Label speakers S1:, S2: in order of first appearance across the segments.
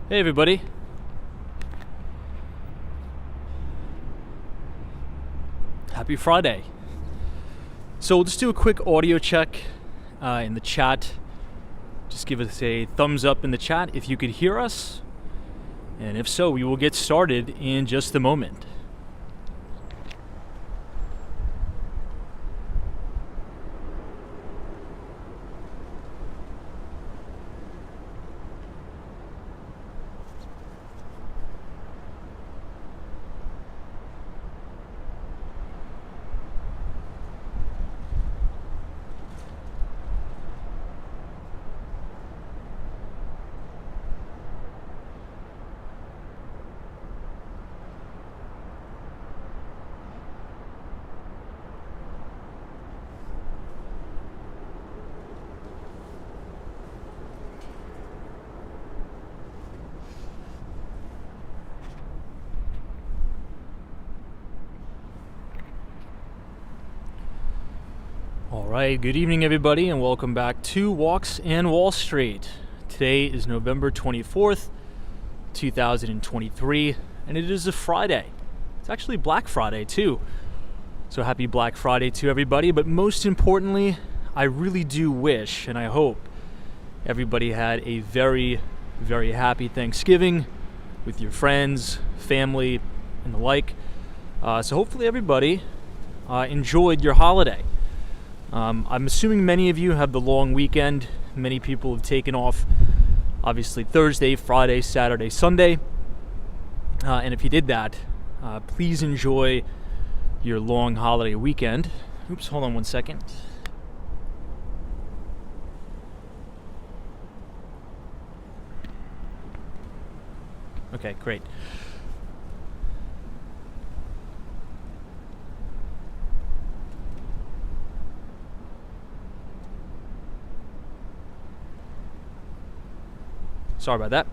S1: Hey everybody. Happy Friday. So we'll just do a quick audio check in the chat. Just give us a thumbs up in the chat if you could hear us. And if so, we will get started in just a moment. Alright, good evening everybody and welcome back to Walks and Wall Street. Today is November 24th, 2023, and it is a Friday. It's actually Black Friday too. So happy Black Friday to everybody, but most importantly, I really do wish and I hope everybody had a very, very happy Thanksgiving with your friends, family, and the like. So hopefully everybody enjoyed your holiday. I'm assuming many of you have the long weekend. Many people have taken off, obviously, Thursday, Friday, Saturday, Sunday. And if you did that, please enjoy your long holiday weekend. Oops, hold on one second. Okay, great. Sorry about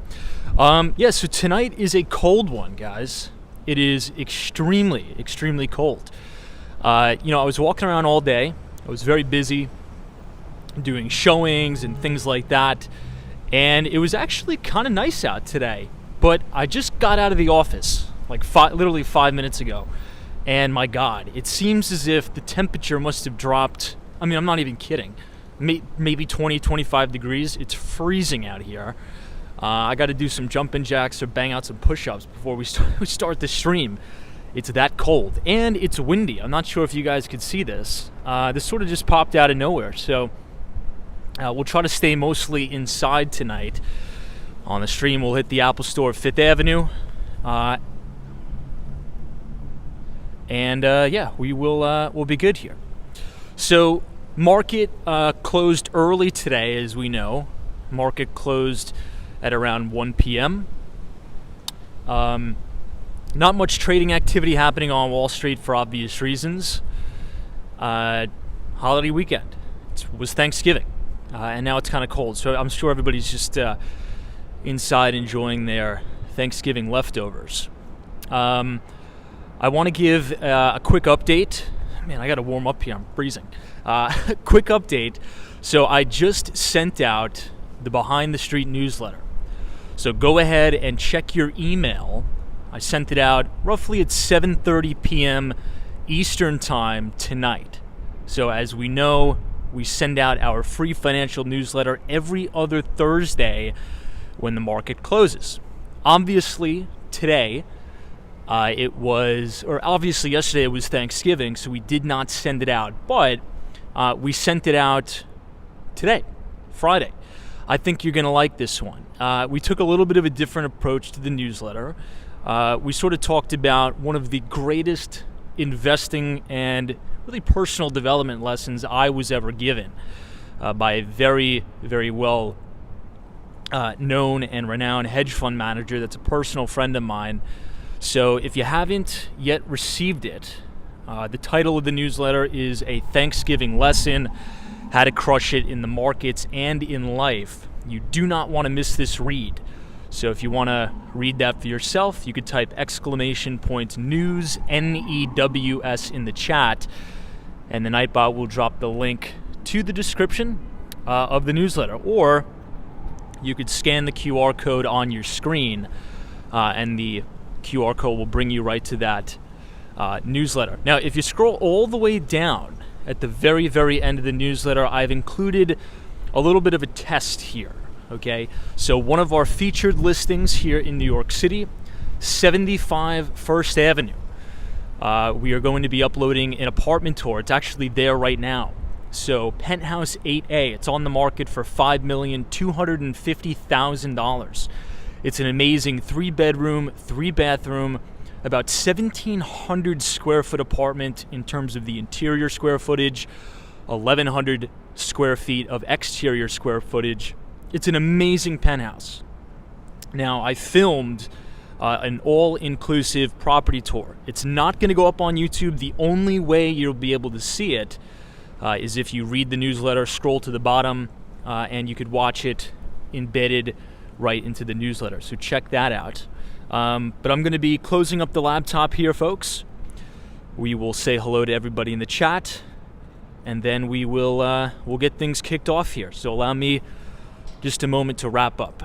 S1: that. So tonight is a cold one, guys. It is extremely, extremely cold. I was walking around all day. I was very busy doing showings and things like that. And it was actually kind of nice out today. But I just got out of the office like literally 5 minutes ago. And my God, it seems as if the temperature must have dropped. I mean, I'm not even kidding. Maybe 20, 25 degrees. It's freezing out here. I got to do some jumping jacks or bang out some push-ups before we start the stream. It's that cold, and it's windy. I'm not sure if you guys could see this. This sort of just popped out of nowhere, so we'll try to stay mostly inside tonight. On the stream, we'll hit the Apple Store, 5th Avenue, we'll be good here. So, market closed early today, as we know. Market closed at around 1 p.m. Not much trading activity happening on Wall Street for obvious reasons. Holiday weekend. It was Thanksgiving, and now it's kind of cold, so I'm sure everybody's just inside enjoying their Thanksgiving leftovers. I want to give a quick update. Man, I got to warm up here. I'm freezing. Quick update. So I just sent out the Behind the Street newsletter. So go ahead and check your email. I sent it out roughly at 7:30 p.m. Eastern Time tonight. So as we know, we send out our free financial newsletter every other Thursday when the market closes. Obviously, today, obviously yesterday it was Thanksgiving, so we did not send it out. But we sent it out today, Friday. I think you're going to like this one. We took a little bit of a different approach to the newsletter. We sort of talked about one of the greatest investing and really personal development lessons I was ever given by a very, very well known and renowned hedge fund manager that's a personal friend of mine. So if you haven't yet received it, the title of the newsletter is A Thanksgiving Lesson: How to Crush It in the Markets and in Life. You do not want to miss this read. So if you want to read that for yourself, you could type !news, N-E-W-S, in the chat, and the Nightbot will drop the link to the description of the newsletter. Or you could scan the QR code on your screen, and the QR code will bring you right to that newsletter. Now, if you scroll all the way down at the very, very end of the newsletter, I've included a little bit of a test here, okay? So one of our featured listings here in New York City, 75 First Avenue. We are going to be uploading an apartment tour. It's actually there right now. So Penthouse 8A, it's on the market for $5,250,000. It's an amazing 3-bedroom, 3-bathroom, about 1,700 square foot apartment in terms of the interior square footage, 1,100 square feet of exterior square footage. It's an amazing penthouse. Now, I filmed an all-inclusive property tour. It's not going to go up on YouTube. The only way you'll be able to see it is if you read the newsletter, scroll to the bottom, and you could watch it embedded right into the newsletter. So check that out. But I'm going to be closing up the laptop here, folks. We will say hello to everybody in the chat, and then we'll get things kicked off here. So allow me just a moment to wrap up.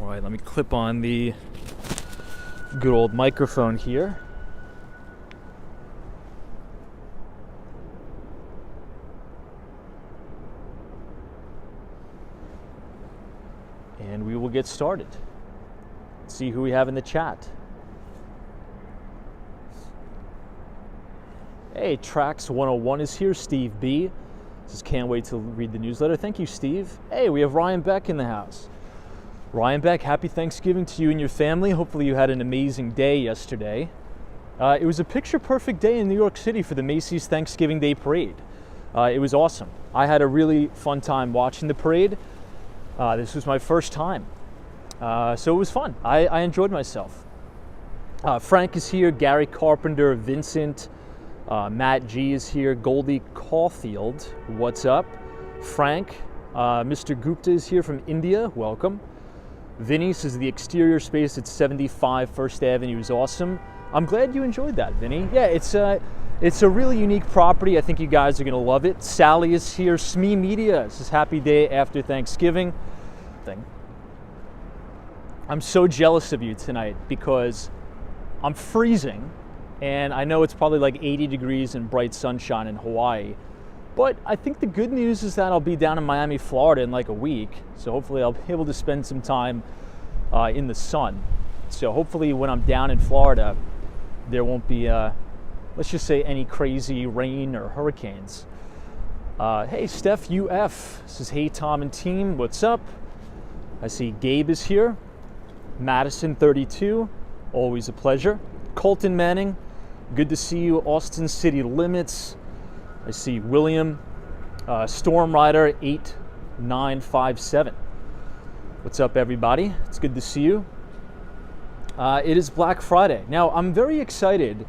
S1: All right, let me clip on the good old microphone here. And we will get started. Let's see who we have in the chat. Hey, Trax 101 is here. Steve B. Says, can't wait to read the newsletter. Thank you, Steve. Hey, we have Ryan Beck in the house. Ryan Beck, happy Thanksgiving to you and your family. Hopefully you had an amazing day yesterday. It was a picture-perfect day in New York City for the Macy's Thanksgiving Day Parade. It was awesome. I had a really fun time watching the parade. This was my first time. So it was fun. I enjoyed myself. Frank is here, Gary Carpenter, Vincent, Matt G is here, Goldie Caulfield, what's up? Frank, Mr. Gupta is here from India, welcome. Vinny says the exterior space at 75 First Avenue is awesome. I'm glad you enjoyed that, Vinny. Yeah, it's a really unique property. I think you guys are gonna love it. Sally is here, Smee Media says happy day after Thanksgiving. I'm so jealous of you tonight because I'm freezing and I know it's probably like 80 degrees and bright sunshine in Hawaii. But I think the good news is that I'll be down in Miami, Florida in like a week. So hopefully I'll be able to spend some time in the sun. So hopefully when I'm down in Florida, there won't be, let's just say, any crazy rain or hurricanes. Hey, Steph UF says, hey, Tom and team, what's up? I see Gabe is here. Madison 32, always a pleasure. Colton Manning, good to see you. Austin City Limits. I see William, Storm Rider 8957. What's up, everybody? It's good to see you. It is Black Friday. Now, I'm very excited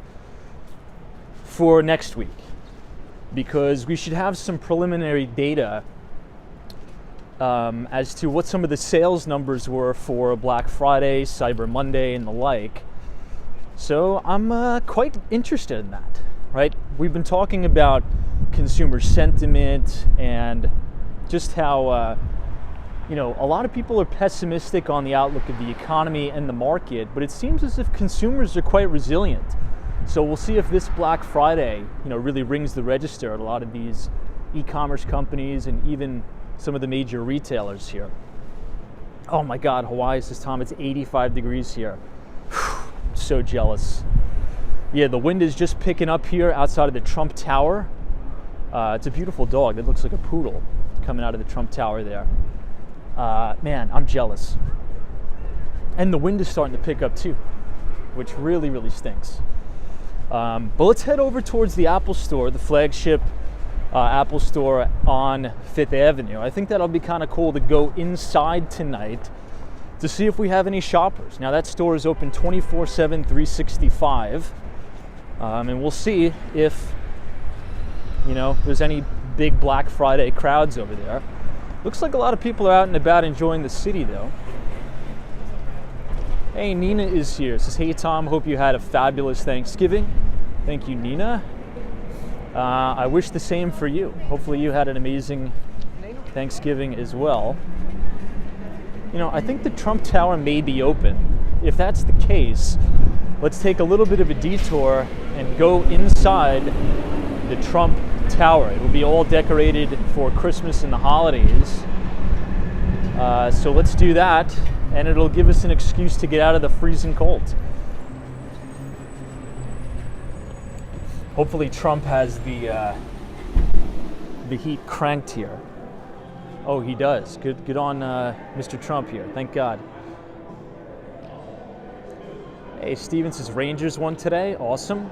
S1: for next week because we should have some preliminary data as to what some of the sales numbers were for Black Friday, Cyber Monday, and the like. So I'm quite interested in that, right? We've been talking about consumer sentiment and just how, a lot of people are pessimistic on the outlook of the economy and the market, but it seems as if consumers are quite resilient. So we'll see if this Black Friday, really rings the register at a lot of these e-commerce companies and even some of the major retailers here. Oh my God, Hawaii, says Tom, it's 85 degrees here. I'm so jealous. Yeah, the wind is just picking up here outside of the Trump Tower. It's a beautiful dog that looks like a poodle coming out of the Trump Tower there. Man, I'm jealous. And the wind is starting to pick up too, which really, really stinks. But let's head over towards the Apple Store, the flagship Apple Store on 5th Avenue. I think that'll be kind of cool to go inside tonight to see if we have any shoppers. Now that store is open 24/7, 365, and we'll see if there's any big Black Friday crowds over there. Looks like a lot of people are out and about enjoying the city though. Hey, Nina is here. Says, hey Tom, hope you had a fabulous Thanksgiving. Thank you, Nina. I wish the same for you. Hopefully you had an amazing Thanksgiving as well. I think the Trump Tower may be open. If that's the case, let's take a little bit of a detour and go inside the Trump Tower. It will be all decorated for Christmas and the holidays. So let's do that, and it'll give us an excuse to get out of the freezing cold. Hopefully Trump has the heat cranked here. Oh, he does. Good on Mr. Trump here. Thank God. Hey, Steven says Rangers won today. Awesome.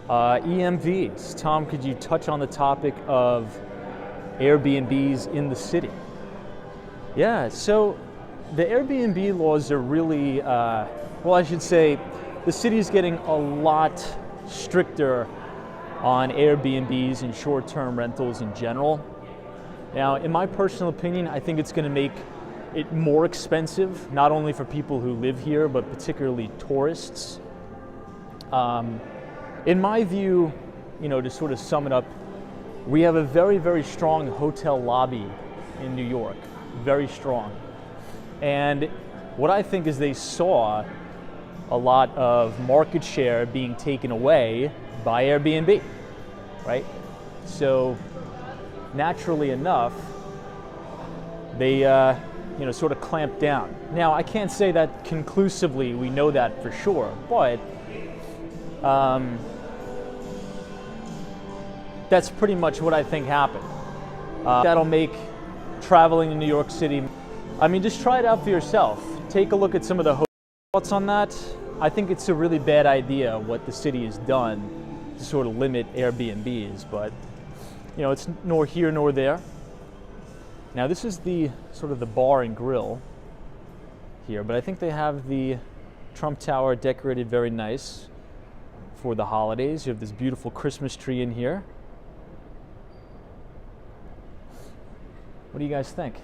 S1: EMVs. Tom, could you touch on the topic of Airbnbs in the city? Yeah, so the Airbnb laws are really, I should say, the city is getting a lot stricter on Airbnbs and short-term rentals in general. Now, in my personal opinion, I think it's going to make it more expensive, not only for people who live here, but particularly tourists. In my view, to sort of sum it up, we have a very, very strong hotel lobby in New York, very strong. And what I think is they saw a lot of market share being taken away by Airbnb, right? So naturally enough, they sort of clamped down. Now, I can't say that conclusively, we know that for sure, but that's pretty much what I think happened. That'll make traveling in New York City, just try it out for yourself. Take a look at some of the thoughts on that. I think it's a really bad idea what the city has done to sort of limit Airbnbs, but it's nor here nor there. Now this is the sort of the bar and grill here, but I think they have the Trump Tower decorated very nice for the holidays. You have this beautiful Christmas tree in here. What do you guys think?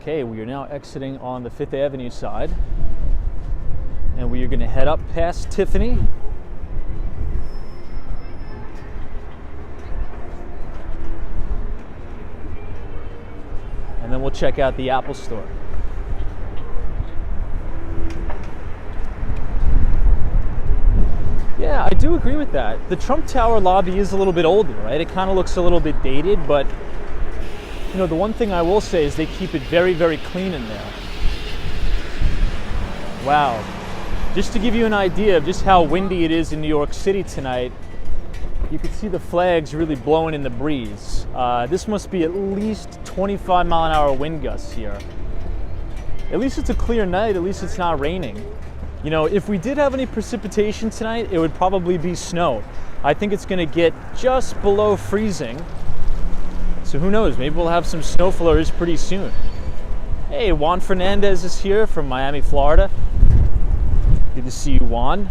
S1: Okay, we are now exiting on the 5th Avenue side, and we are going to head up past Tiffany we'll check out the Apple Store. Yeah, I do agree with that. The Trump Tower lobby is a little bit older, right? It kind of looks a little bit dated, but you know, the one thing I will say is they keep it very, very clean in there. Wow. Just to give you an idea of just how windy it is in New York City tonight, you can see the flags really blowing in the breeze. This must be at least 25 mile an hour wind gusts here. At least it's a clear night, at least it's not raining. You know, if we did have any precipitation tonight, it would probably be snow. I think it's gonna get just below freezing. So who knows, maybe we'll have some snow flurries pretty soon. Hey, Juan Fernandez is here from Miami, Florida. Good to see you, Juan.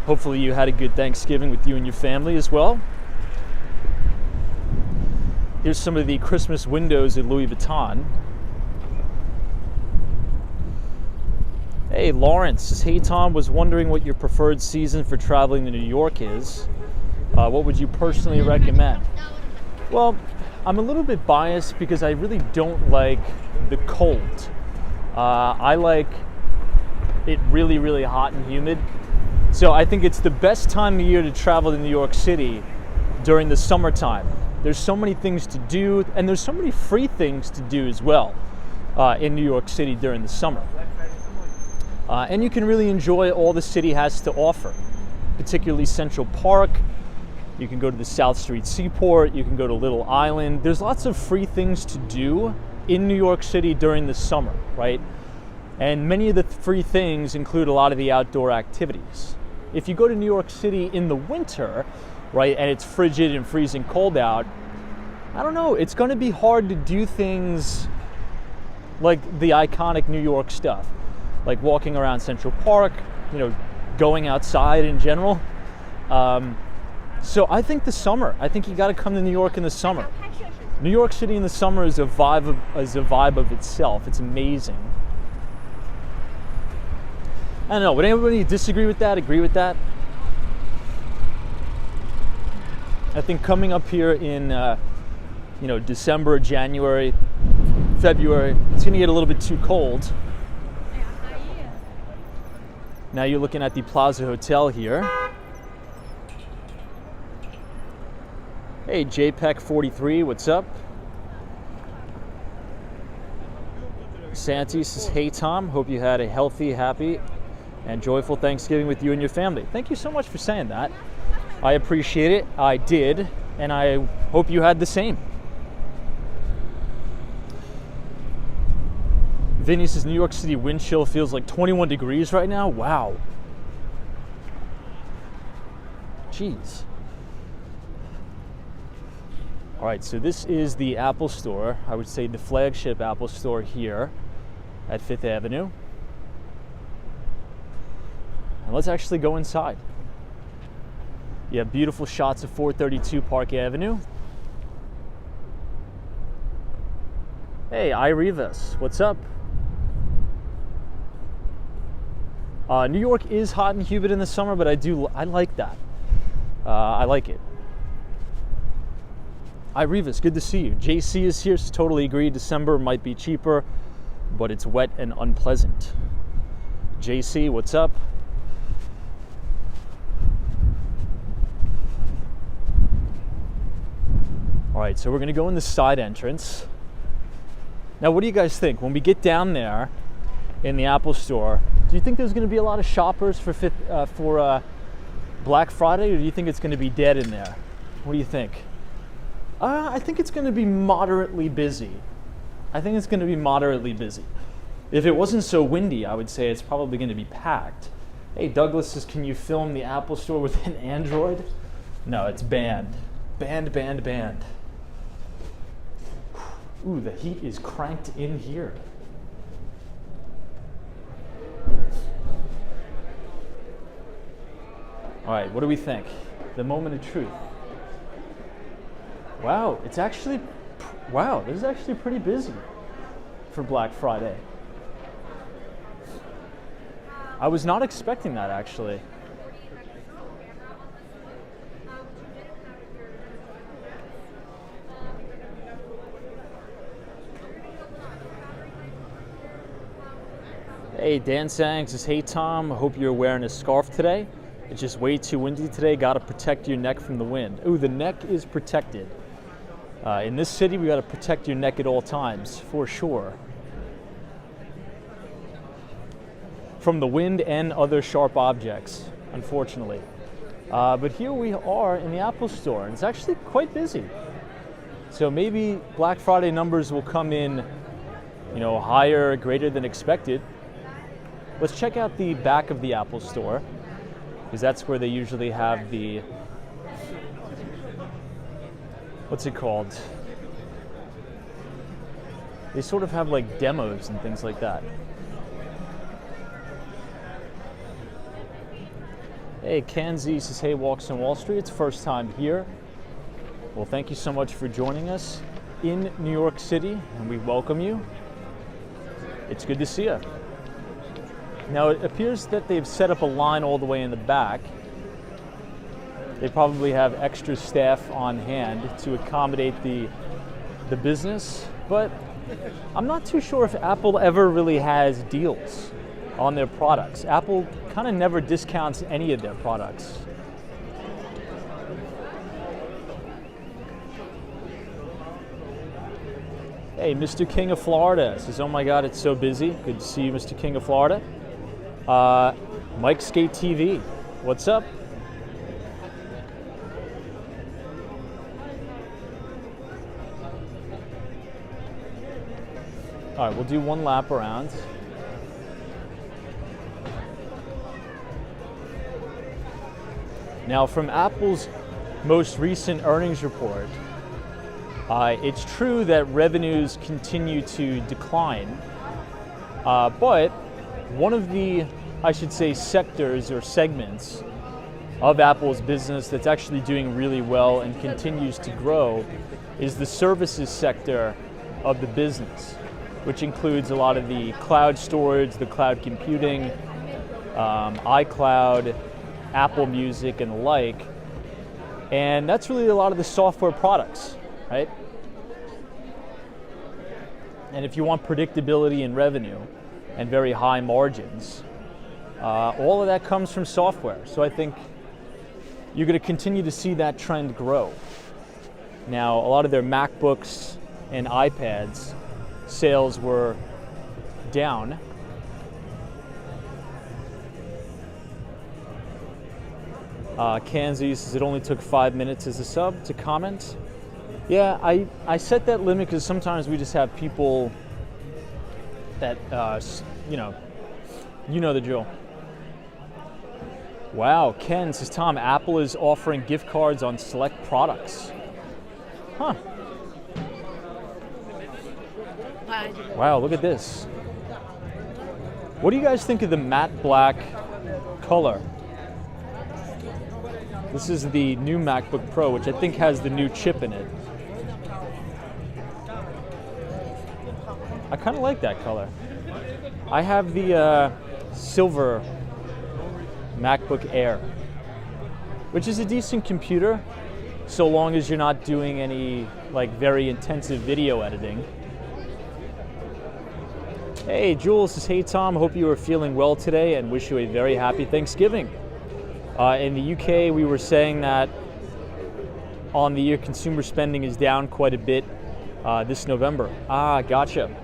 S1: Hopefully you had a good Thanksgiving with you and your family as well. Here's some of the Christmas windows at Louis Vuitton. Hey, Lawrence says, hey Tom, was wondering what your preferred season for traveling to New York is. What would you personally recommend? Well, I'm a little bit biased because I really don't like the cold. I like it really, really hot and humid. So I think it's the best time of year to travel to New York City during the summertime. There's so many things to do, and there's so many free things to do as well in New York City during the summer. And you can really enjoy all the city has to offer, particularly Central Park. You can go to the South Street Seaport, you can go to Little Island. There's lots of free things to do in New York City during the summer, right? And many of the free things include a lot of the outdoor activities. If you go to New York City in the winter, right, and it's frigid and freezing cold out, I don't know, it's gonna be hard to do things like the iconic New York stuff, like walking around Central Park, you know, going outside in general. So I think the summer, I think you gotta come to New York in the summer. New York City in the summer is a vibe of itself. It's amazing. I don't know, would anybody disagree with that, agree with that? I think coming up here in you know, December, January, February, it's gonna get a little bit too cold. Now you're looking at the Plaza Hotel here. Hey, JPEC43, what's up? Santi says, hey Tom, hope you had a healthy, happy, and joyful Thanksgiving with you and your family. Thank you so much for saying that. I appreciate it. I did, and I hope you had the same. Vinny says, New York City wind chill feels like 21 degrees right now. Wow. Jeez. All right, so this is the Apple Store. I would say the flagship Apple Store here at 5th Avenue. And let's actually go inside. You have beautiful shots of 432 Park Avenue. Hey, Irivas, what's up? New York is hot and humid in the summer, but I like that. I like it. Irivas, good to see you. JC is here, so totally agree. December might be cheaper, but it's wet and unpleasant. JC, what's up? All right, so we're gonna go in the side entrance. Now, what do you guys think? When we get down there in the Apple Store, do you think there's gonna be a lot of shoppers for Black Friday, or do you think it's gonna be dead in there? What do you think? I think it's gonna be moderately busy. If it wasn't so windy, I would say it's probably gonna be packed. Hey, Douglas says, can you film the Apple Store with an Android? No, it's banned. Banned. Ooh, the heat is cranked in here. All right, what do we think? The moment of truth. Wow, this is actually pretty busy for Black Friday. I was not expecting that, actually. Hey, Dan Sang says, hey Tom, I hope you're wearing a scarf today. It's just way too windy today. Got to protect your neck from the wind. Ooh, the neck is protected. In this city, we got to protect your neck at all times, for sure. From the wind and other sharp objects, unfortunately. But here we are in the Apple store, and it's actually quite busy. So maybe Black Friday numbers will come in, higher, greater than expected. Let's check out the back of the Apple store, because that's where they usually have the, what's it called? They sort of have like demos and things like that. Hey, Kanzi says, hey, Walks on Wall Street. It's first time here. Well, thank you so much for joining us in New York City, and we welcome you. It's good to see you. Now, it appears that they've set up a line all the way in the back. They probably have extra staff on hand to accommodate the business, but I'm not too sure if Apple ever really has deals on their products. Apple kind of never discounts any of their products. Hey, Mr. King of Florida says, oh my God, it's so busy. Good to see you, Mr. King of Florida. Mike Skate TV, what's up? All right, we'll do one lap around. Now, from Apple's most recent earnings report, it's true that revenues continue to decline, but one of the, I should say, sectors or segments of Apple's business that's actually doing really well and continues to grow is the services sector of the business, which includes a lot of the cloud storage, the cloud computing, iCloud, Apple Music, and the like. And that's really a lot of the software products, right? And if you want predictability in revenue and very high margins, all of that comes from software. So I think you're going to continue to see that trend grow. Now, a lot of their MacBooks and iPads sales were down. Kanzi says it only took 5 minutes as a sub to comment. Yeah, I set that limit because sometimes we just have people that, you know the drill. Wow, Ken says, Tom, Apple is offering gift cards on select products. Huh. Wow, look at this. What do you guys think of the matte black color? This is the new MacBook Pro, which I think has the new chip in it. I kind of like that color. I have the silver MacBook Air, which is a decent computer, so long as you're not doing any like very intensive video editing. Hey, Jules says, hey Tom, hope you are feeling well today and wish you a very happy Thanksgiving. In the UK, we were saying that on the year consumer spending is down quite a bit this November. Ah, gotcha.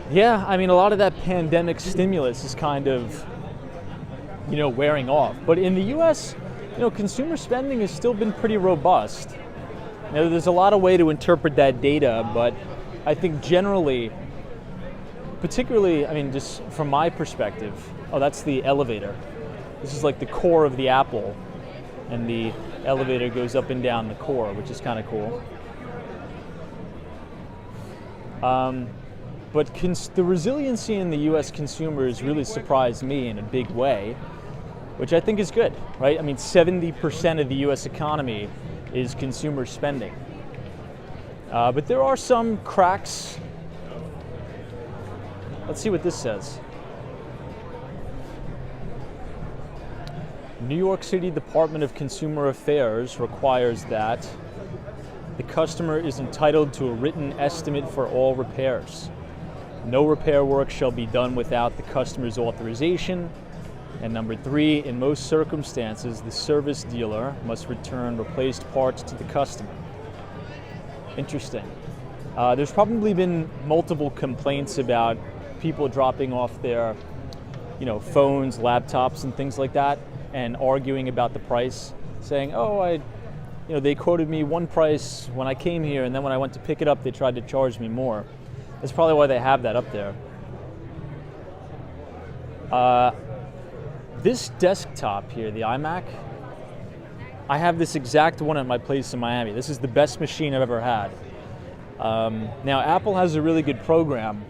S1: Yeah, I mean, a lot of that pandemic stimulus is kind of, wearing off. But in the US, consumer spending has still been pretty robust. Now, there's a lot of way to interpret that data, but I think generally, particularly, just from my perspective, that's the elevator. This is like the core of the Apple, and the elevator goes up and down the core, which is kind of cool. But the resiliency in the US consumers really surprised me in a big way, which I think is good, right? 70% of the US economy is consumer spending. But there are some cracks. Let's see what this says. New York City Department of Consumer Affairs requires that the customer is entitled to a written estimate for all repairs. No repair work shall be done without the customer's authorization. And number 3, in most circumstances, the service dealer must return replaced parts to the customer. Interesting. There's probably been multiple complaints about people dropping off their, phones, laptops, and things like that, and arguing about the price, saying, "Oh, they quoted me one price when I came here, and then when I went to pick it up, they tried to charge me more." That's probably why they have that up there. This desktop here, the iMac, I have this exact one at my place in Miami. This is the best machine I've ever had. Now, Apple has a really good program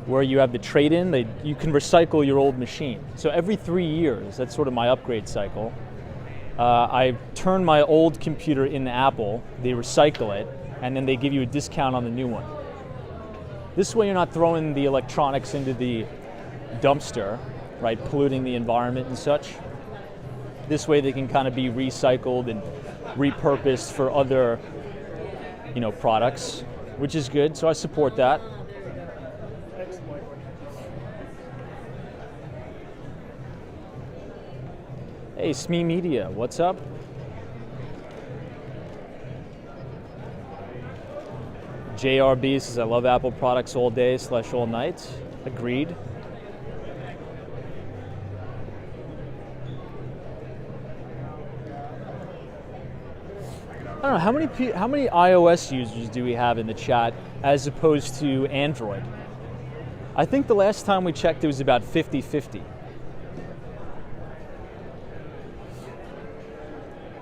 S1: where you have the trade-in. You can recycle your old machine. So every 3 years, that's sort of my upgrade cycle, I turn my old computer into Apple, they recycle it, and then they give you a discount on the new one. This way you're not throwing the electronics into the dumpster, right, polluting the environment and such. This way they can kind of be recycled and repurposed for other, products, which is good, so I support that. Hey, SME Media, what's up? JRB says, I love Apple products all day / all night. Agreed. I don't know, how many iOS users do we have in the chat as opposed to Android? I think the last time we checked it was about 50-50.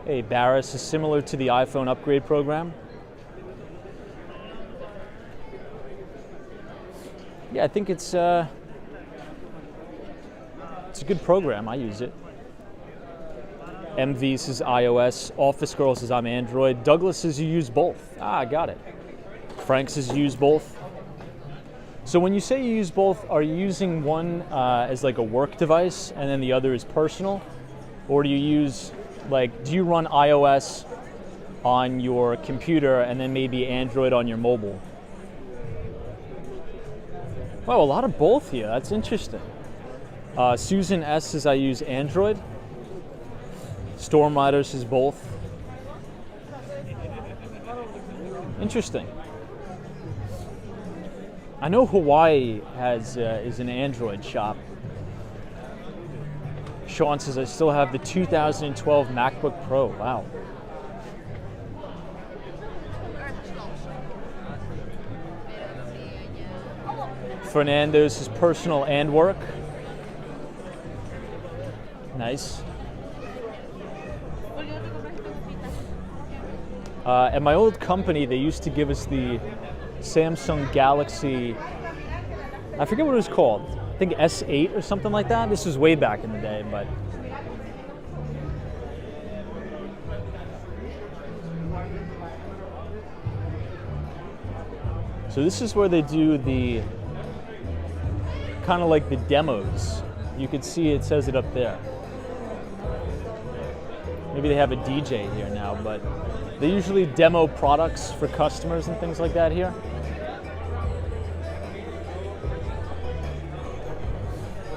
S1: Hey, Barris is similar to the iPhone upgrade program. Yeah, I think it's a good program. I use it. MV says iOS. Office Girl says I'm Android. Douglas says you use both. I got it. Frank says you use both. So when you say you use both, are you using one as like a work device and then the other is personal? Or do you run iOS on your computer and then maybe Android on your mobile? Wow, a lot of both here. That's interesting. Susan S says I use Android. Storm Rider says both. Interesting. I know Hawaii is an Android shop. Sean says I still have the 2012 MacBook Pro. Wow. Fernando says personal and work. Nice. At my old company, they used to give us the Samsung Galaxy, I forget what it was called. I think S8 or something like that. This was way back in the day, but. So this is where they do the, kind of like the demos. You can see it says it up there. Maybe they have a DJ here now, but they usually demo products for customers and things like that here.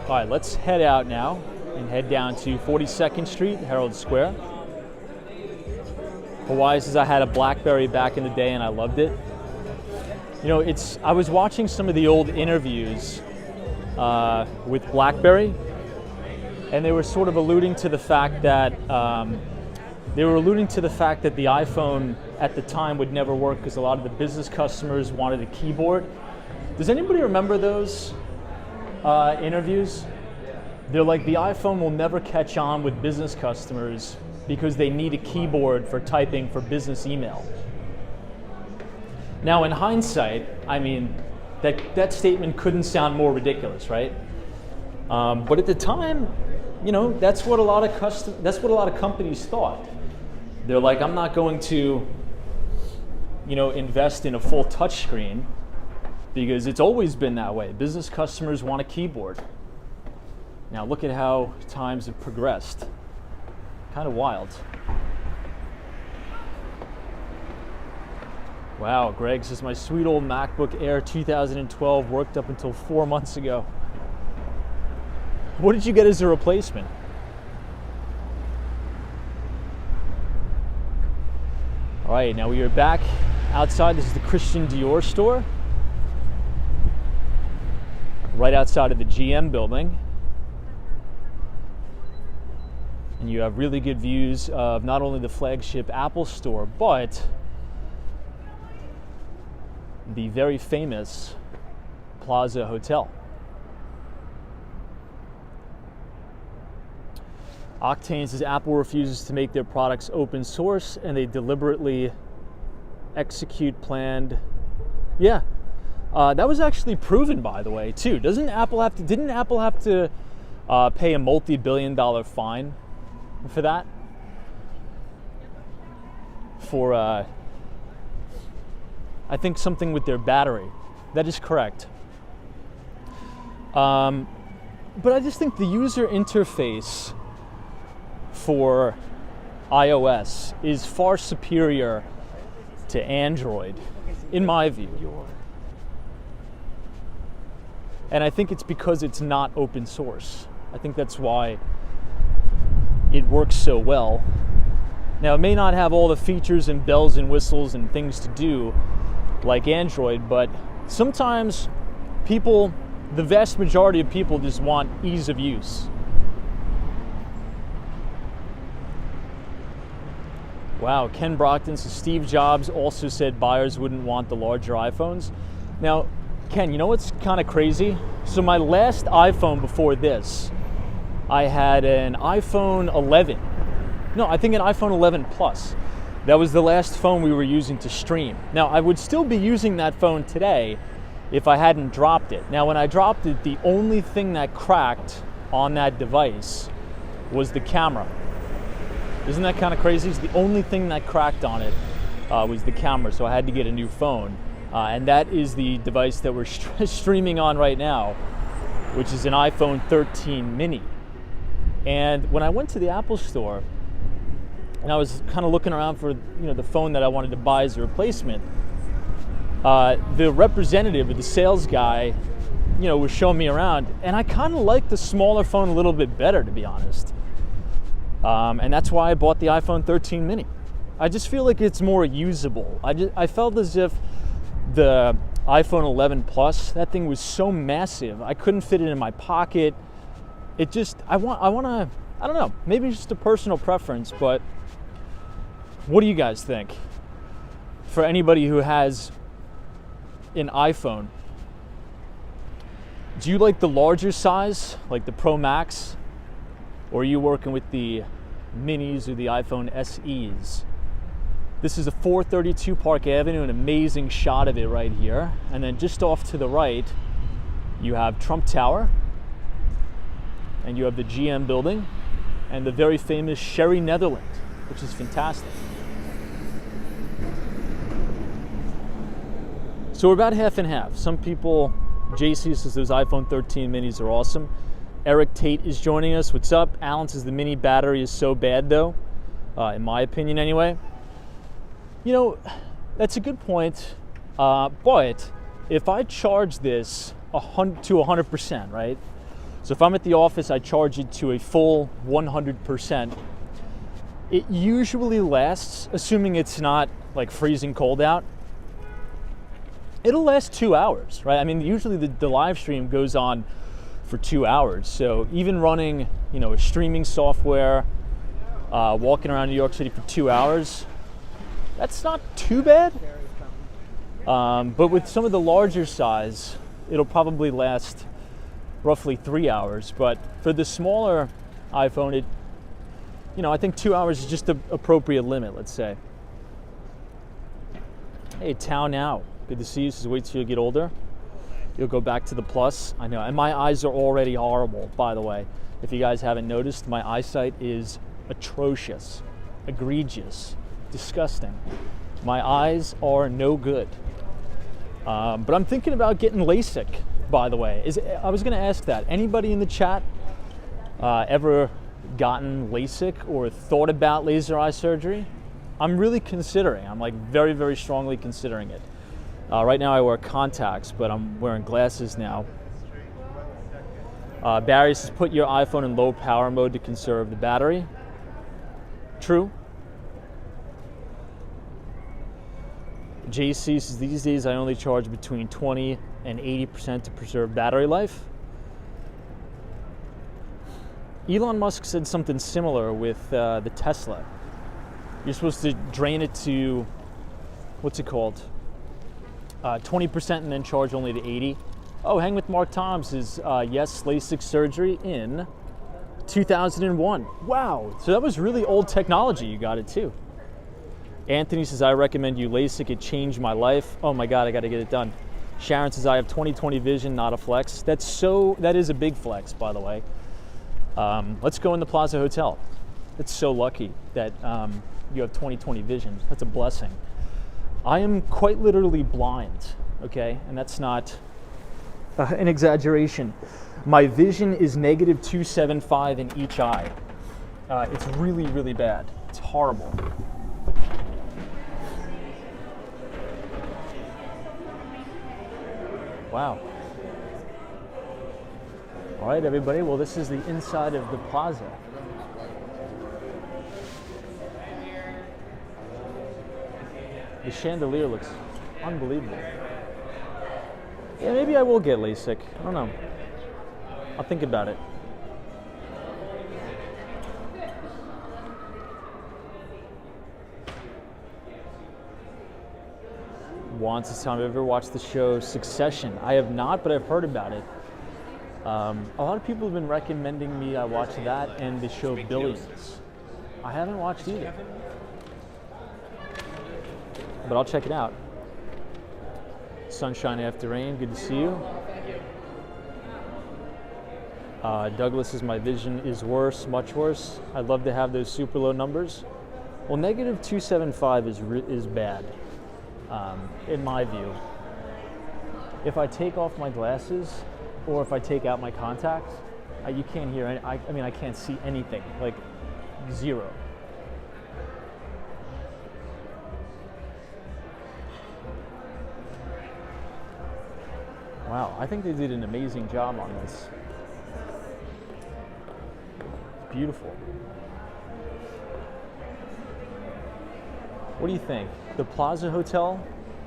S1: All right, let's head out now and head down to 42nd Street, Herald Square. Hawaii says I had a BlackBerry back in the day and I loved it. I was watching some of the old interviews with BlackBerry, and they were sort of alluding to the fact that the iPhone at the time would never work because a lot of the business customers wanted a keyboard. Does anybody remember those interviews? They're like, the iPhone will never catch on with business customers because they need a keyboard for typing for business email. Now, in hindsight, I mean, that statement couldn't sound more ridiculous, right? But at the time, that's what a lot of companies thought. They're like, I'm not going to, invest in a full touchscreen because it's always been that way. Business customers want a keyboard. Now look at how times have progressed. Kind of wild. Wow, Greg says my sweet old MacBook Air 2012 worked up until 4 months ago. What did you get as a replacement? All right, now we are back outside. This is the Christian Dior store, right outside of the GM building. And you have really good views of not only the flagship Apple store, but the very famous Plaza Hotel. Octane says Apple refuses to make their products open source and they deliberately execute planned. Yeah, that was actually proven, by the way, too. Didn't Apple have to pay a multi-billion-dollar fine for that? For I think something with their battery. That is correct. But I just think the user interface for iOS is far superior to Android, in my view. And I think it's because it's not open source. I think that's why it works so well. Now, it may not have all the features and bells and whistles and things to do like Android, but sometimes people, the vast majority of people, just want ease of use. Wow, Ken Brockton says Steve Jobs also said buyers wouldn't want the larger iPhones. Now, Ken, you know what's kind of crazy? So my last iPhone before this, I had an iPhone 11. No, I think an iPhone 11 Plus. That was the last phone we were using to stream. Now, I would still be using that phone today if I hadn't dropped it. Now, when I dropped it, the only thing that cracked on that device was the camera. Isn't that kind of crazy? It's the only thing that cracked on it was the camera, so I had to get a new phone. And that is the device that we're streaming on right now, which is an iPhone 13 mini. And when I went to the Apple store, and I was kind of looking around for the phone that I wanted to buy as a replacement, the representative or the sales guy, was showing me around, and I kind of like the smaller phone a little bit better, to be honest. And that's why I bought the iPhone 13 mini. I just feel like it's more usable. I felt as if the iPhone 11 Plus, that thing was so massive, I couldn't fit it in my pocket. It just, I want to, I don't know, maybe it's just a personal preference, but what do you guys think? For anybody who has an iPhone, do you like the larger size, like the Pro Max? Or are you working with the minis or the iPhone SEs? This is a 432 Park Avenue, an amazing shot of it right here. And then just off to the right, you have Trump Tower, and you have the GM building, and the very famous Sherry Netherland, which is fantastic. So we're about half and half. Some people, JC says those iPhone 13 minis are awesome. Eric Tate is joining us. What's up? Alan says the mini battery is so bad, though, in my opinion anyway. That's a good point. But if I charge this to 100%, right? So if I'm at the office, I charge it to a full 100%. It usually lasts, assuming it's not like freezing cold out, it'll last 2 hours, right? I mean, usually the live stream goes on for 2 hours. So even running, a streaming software, walking around New York City for 2 hours, that's not too bad. But with some of the larger size, it'll probably last roughly 3 hours. But for the smaller iPhone, I think 2 hours is just the appropriate limit, let's say. Hey, Tao Now. Good to see you. Just wait till you get older. You'll go back to the Plus. I know. And my eyes are already horrible, by the way. If you guys haven't noticed, my eyesight is atrocious, egregious, disgusting. My eyes are no good. But I'm thinking about getting LASIK, by the way. I was going to ask that. Anybody in the chat ever gotten LASIK or thought about laser eye surgery? I'm really considering. I'm like very, very strongly considering it. Right now I wear contacts, but I'm wearing glasses now. Barry says put your iPhone in low power mode to conserve the battery. True. JC says these days I only charge between 20 and 80% to preserve battery life. Elon Musk said something similar with the Tesla. You're supposed to drain it to, what's it called? 20% and then charge only to 80. Oh, Hang with Mark Tom says, yes, LASIK surgery in 2001. Wow, so that was really old technology. You got it too. Anthony says, I recommend you LASIK. It changed my life. Oh my God, I got to get it done. Sharon says, I have 20/20 vision, not a flex. That is a big flex, by the way. Let's go in the Plaza Hotel. It's so lucky that you have 20/20 vision. That's a blessing. I am quite literally blind, okay? And that's not an exaggeration. My vision is negative 275 in each eye. It's really, really bad. It's horrible. Wow. All right, everybody. Well, this is the inside of the plaza. The chandelier looks unbelievable. Yeah, maybe I will get LASIK. I don't know. I'll think about it. Wants this time. Have you ever watched the show Succession? I have not, but I've heard about it. A lot of people have been recommending me I watch that and the show Billions. I haven't watched either, but I'll check it out. Sunshine after rain, good to see you. Douglas says my vision is worse, much worse. I'd love to have those super low numbers. Well, negative 275 is bad, in my view. If I take off my glasses or if I take out my contacts, you can't hear any, I mean, I can't see anything, like zero. Wow, I think they did an amazing job on this. It's beautiful. What do you think? The Plaza Hotel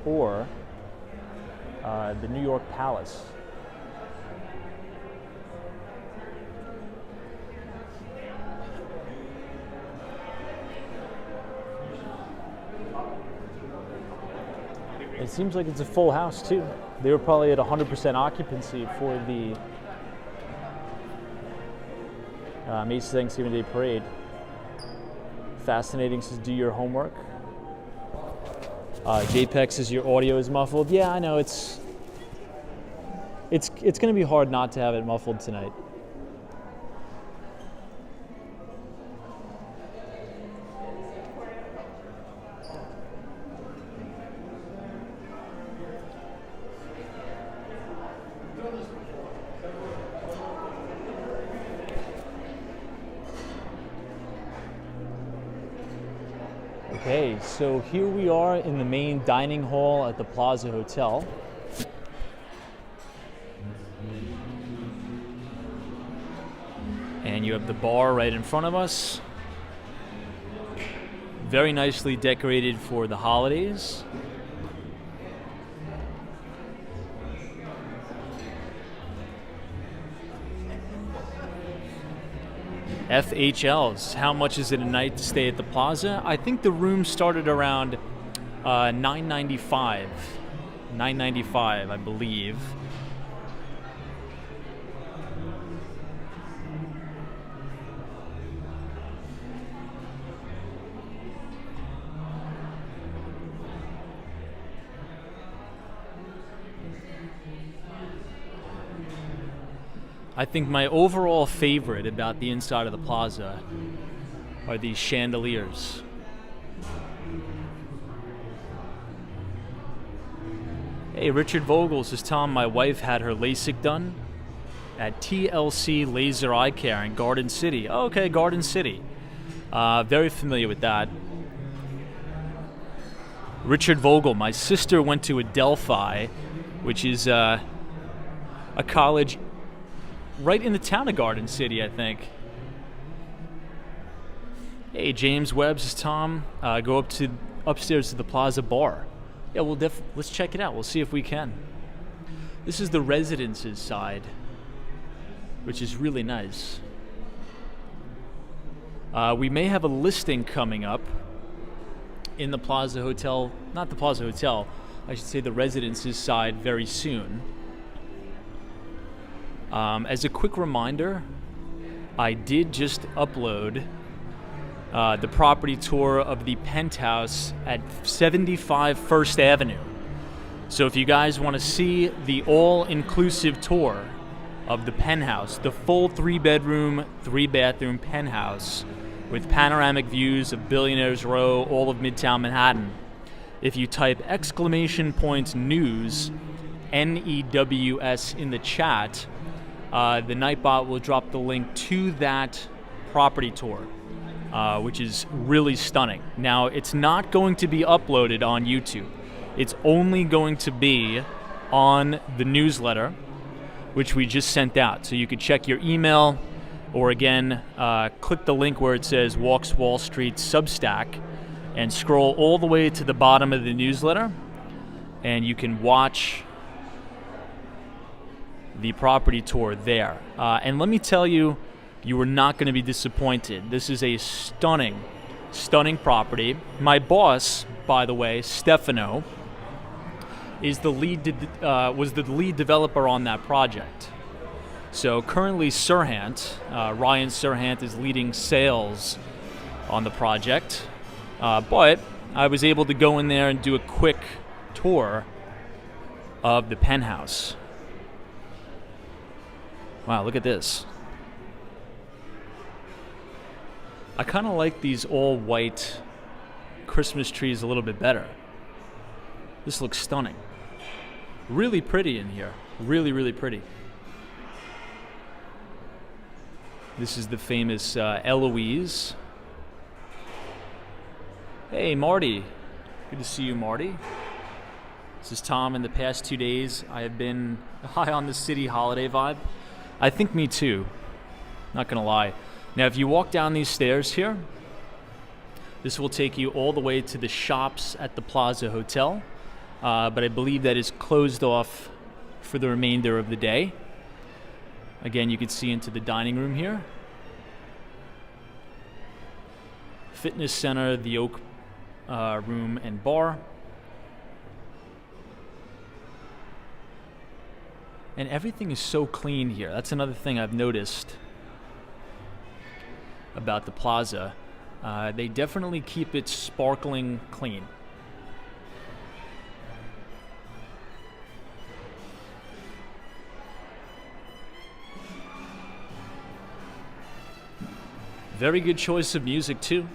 S1: or the New York Palace? It seems like it's a full house too. They were probably at 100% occupancy for the Macy's Thanksgiving Day Parade. Fascinating says, do your homework. JPEG says your audio is muffled. Yeah, I know it's going to be hard not to have it muffled tonight. Okay, so here we are in the main dining hall at the Plaza Hotel. And you have the bar right in front of us. Very nicely decorated for the holidays. FHLs. How much is it a night to stay at the Plaza? I think the room started around $995. $995, I believe. I think my overall favorite about the inside of the Plaza are these chandeliers. Hey, Richard Vogel says, Tom, my wife had her LASIK done at TLC Laser Eye Care in Garden City. Oh, okay, Garden City. Very familiar with that. Richard Vogel. My sister went to Adelphi, which is a college right in the town of Garden City, I think. Hey, James Webbs, is Tom. Go upstairs to the Plaza Bar. Yeah, let's check it out. We'll see if we can. This is the residences side, which is really nice. We may have a listing coming up in the Plaza Hotel, not the Plaza Hotel, I should say the residences side very soon. As a quick reminder, I did just upload the property tour of the penthouse at 75 First Avenue. So if you guys want to see the all-inclusive tour of the penthouse, the full 3-bedroom, 3-bathroom penthouse with panoramic views of Billionaires Row, all of Midtown Manhattan, if you type !news, NEWS in the chat, the Nightbot will drop the link to that property tour, which is really stunning. Now, it's not going to be uploaded on YouTube. It's only going to be on the newsletter, which we just sent out. So you could check your email, or again, click the link where it says Walks Wall Street Substack, and scroll all the way to the bottom of the newsletter, and you can watch the property tour there. And let me tell you, you are not going to be disappointed. This is a stunning, stunning property. My boss, by the way, Stefano, is was the lead developer on that project. So currently Serhant, Ryan Serhant, is leading sales on the project. But I was able to go in there and do a quick tour of the penthouse. Wow, look at this. I kind of like these all-white Christmas trees a little bit better. This looks stunning. Really pretty in here. Really, really pretty. This is the famous Eloise. Hey, Marty. Good to see you, Marty. This is Tom. In the past 2 days, I have been high on the city holiday vibe. I think me too. Not gonna lie. Now, if you walk down these stairs here, this will take you all the way to the shops at the Plaza Hotel. But I believe that is closed off for the remainder of the day. Again, you can see into the dining room here. Fitness center, the Oak room and bar. And everything is so clean here. That's another thing I've noticed about the Plaza. They definitely keep it sparkling clean. Very good choice of music too.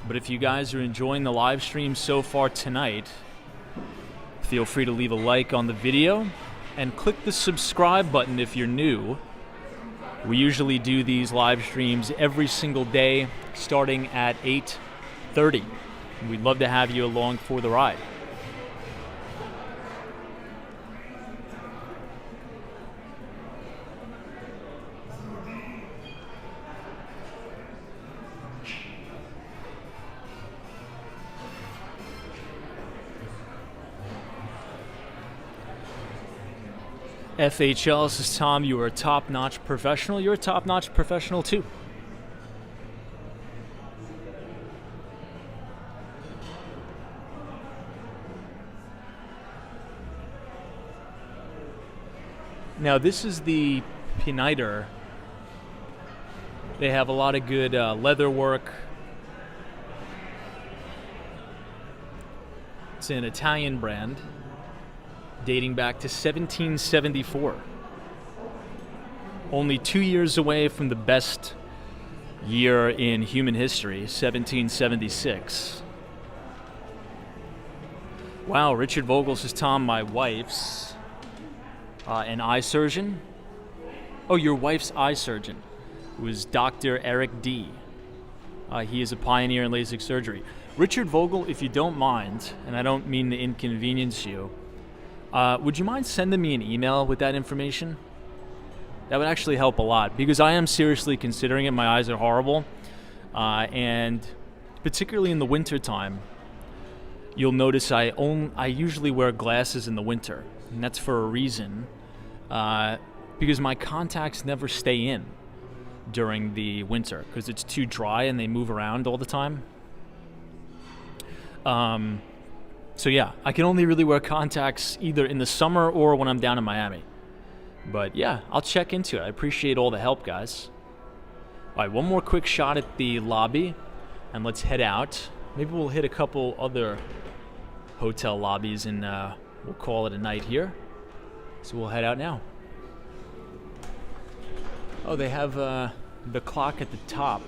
S1: But if you guys are enjoying the live stream so far tonight, feel free to leave a like on the video and click the subscribe button if you're new. We usually do these live streams every single day starting at 8:30. We'd love to have you along for the ride. FHL, this is Tom. You are a top-notch professional. You're a top-notch professional too. Now this is the Piniter. They have a lot of good leather work. It's an Italian brand, dating back to 1774. Only 2 years away from the best year in human history, 1776. Wow, Richard Vogel says, Tom, my wife's an eye surgeon. Oh, your wife's eye surgeon was Dr. Eric D. He is a pioneer in LASIK surgery. Richard Vogel, if you don't mind, and I don't mean to inconvenience you, would you mind sending me an email with that information? That would actually help a lot, because I am seriously considering it. My eyes are horrible, and particularly in the winter time, you'll notice I usually wear glasses in the winter, and that's for a reason, because my contacts never stay in during the winter because it's too dry and they move around all the time. So yeah, I can only really wear contacts either in the summer or when I'm down in Miami. But yeah, I'll check into it. I appreciate all the help, guys. All right, one more quick shot at the lobby, and let's head out. Maybe we'll hit a couple other hotel lobbies, and we'll call it a night here. So we'll head out now. Oh, they have the clock at the top.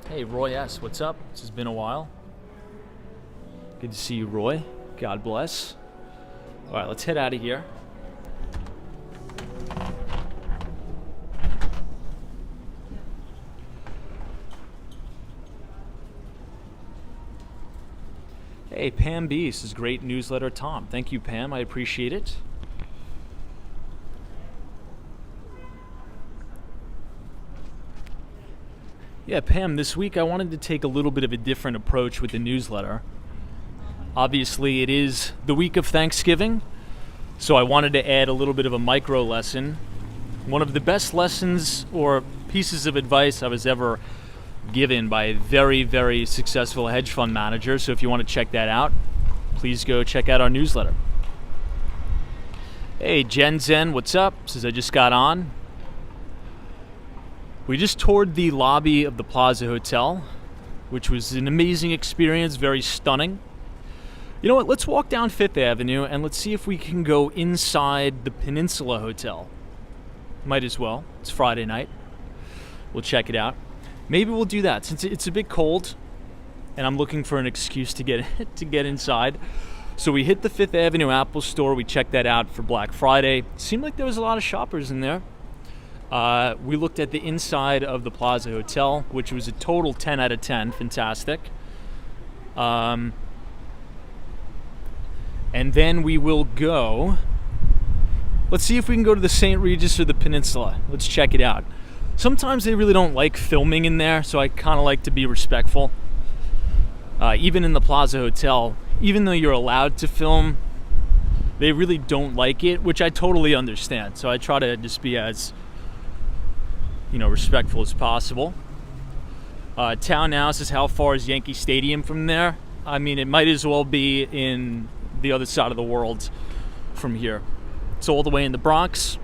S1: Hey, Roy S., what's up? This has been a while. Good to see you, Roy. God bless. All right, let's head out of here. Hey, Pam B. This is great newsletter, Tom. Thank you, Pam. I appreciate it. Yeah, Pam, this week I wanted to take a little bit of a different approach with the newsletter. Obviously, it is the week of Thanksgiving, so I wanted to add a little bit of a micro lesson. One of the best lessons or pieces of advice I was ever given by a very, very successful hedge fund manager. So if you want to check that out, please go check out our newsletter. Hey, Jen Zen, what's up? Says I just got on. We just toured the lobby of the Plaza Hotel, which was an amazing experience, very stunning. You know what, let's walk down Fifth Avenue and let's see if we can go inside the Peninsula Hotel. Might as well. It's Friday night. We'll check it out. Maybe we'll do that since it's a bit cold and I'm looking for an excuse to get inside. So we hit the Fifth Avenue Apple Store. We checked that out for Black Friday. Seemed like there was a lot of shoppers in there. We looked at the inside of the Plaza Hotel, which was a total 10 out of 10. Fantastic. And then we will go. Let's see if we can go to the St. Regis or the Peninsula. Let's check it out. Sometimes they really don't like filming in there, so I kind of like to be respectful. Even in the Plaza Hotel, even though you're allowed to film, they really don't like it, which I totally understand. So I try to just be as, respectful as possible. Town now says, how far is Yankee Stadium from there? I mean, it might as well be in the other side of the world from here. It's all the way in the Bronx.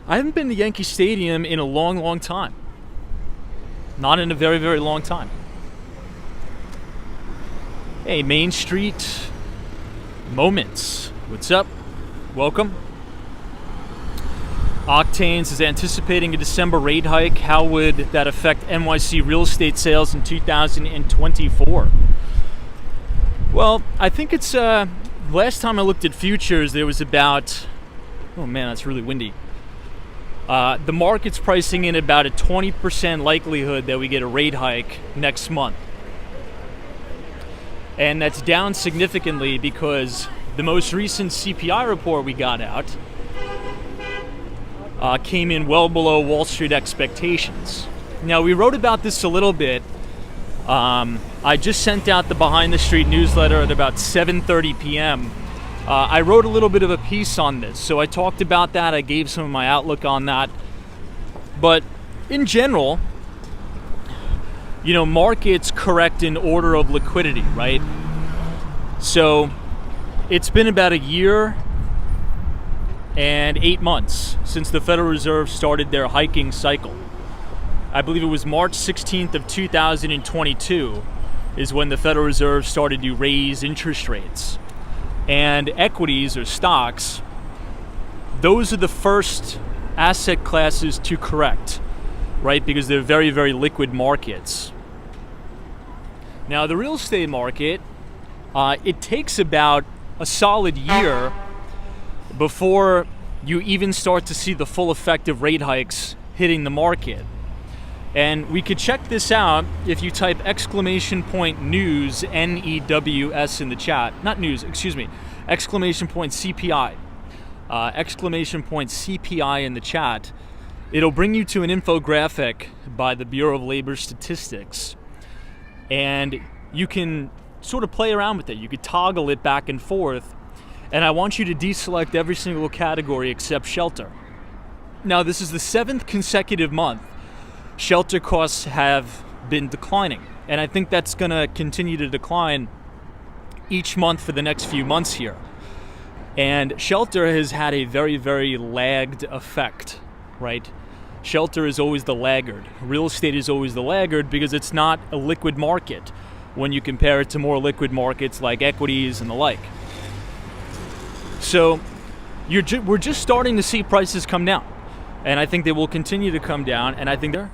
S1: I haven't been to Yankee Stadium in a long, long time. Not in a very, very long time. Hey, Main Street Moments. What's up? Welcome. Octanes is anticipating a December rate hike. How would that affect NYC real estate sales in 2024? Well, I think it's, last time I looked at futures, there was about, oh man, that's really windy. The market's pricing in about a 20% likelihood that we get a rate hike next month. And that's down significantly because the most recent CPI report we got out came in well below Wall Street expectations. Now, we wrote about this a little bit. I just sent out the Behind the Street newsletter at about 7:30 p.m. I wrote a little bit of a piece on this, so I talked about that. I gave some of my outlook on that. But in general, markets correct in order of liquidity, right? So it's been about a year and 8 months since the Federal Reserve started their hiking cycle. I believe it was March 16th of 2022 is when the Federal Reserve started to raise interest rates. And equities or stocks, those are the first asset classes to correct, right? Because they're very, very liquid markets. Now, the real estate market, it takes about a solid year before you even start to see the full effect of rate hikes hitting the market. And we could check this out if you type !news, N-E-W-S in the chat. Not news, excuse me, !CPI. !CPI in the chat. It'll bring you to an infographic by the Bureau of Labor Statistics. And you can sort of play around with it. You could toggle it back and forth. And I want you to deselect every single category except shelter. Now, this is the 7th consecutive month shelter costs have been declining. And I think that's going to continue to decline each month for the next few months here. And shelter has had a very, very lagged effect, right? Shelter is always the laggard. Real estate is always the laggard because it's not a liquid market when you compare it to more liquid markets like equities and the like. So we're just starting to see prices come down. And I think they will continue to come down. And I think they're...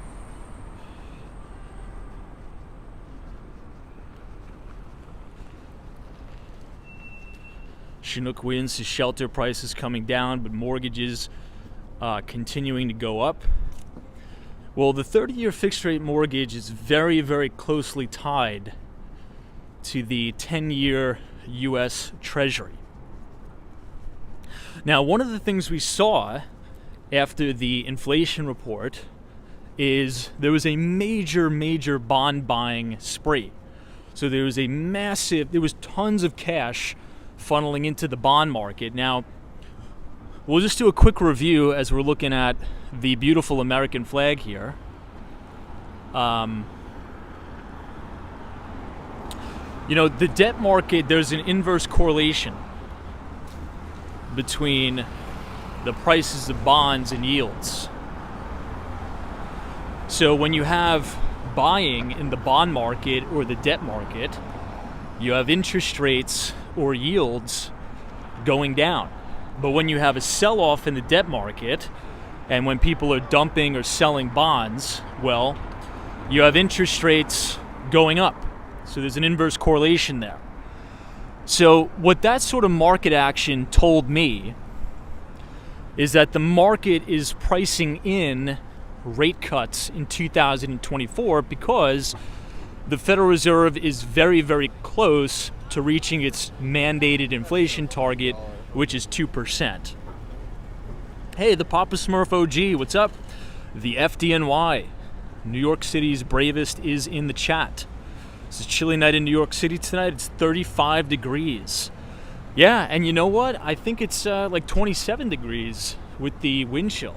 S1: Chinook wins to shelter prices coming down, but mortgages continuing to go up. Well, the 30-year fixed rate mortgage is very, very closely tied to the 10-year U.S. Treasury. Now, one of the things we saw after the inflation report is there was a major, major bond buying spree. So there was tons of cash funneling into the bond market. Now, we'll just do a quick review as we're looking at the beautiful American flag here. The debt market, there's an inverse correlation between the prices of bonds and yields. So when you have buying in the bond market or the debt market, you have interest rates or yields going down. But when you have a sell-off in the debt market, and when people are dumping or selling bonds, well, you have interest rates going up. So there's an inverse correlation there. So what that sort of market action told me is that the market is pricing in rate cuts in 2024 because the Federal Reserve is very, very close to reaching its mandated inflation target, which is 2%. Hey, the Papa Smurf OG, what's up? The FDNY, New York City's bravest, is in the chat. It's a chilly night in New York City tonight. It's 35 degrees. Yeah, and you know what? I think it's like 27 degrees with the wind chill.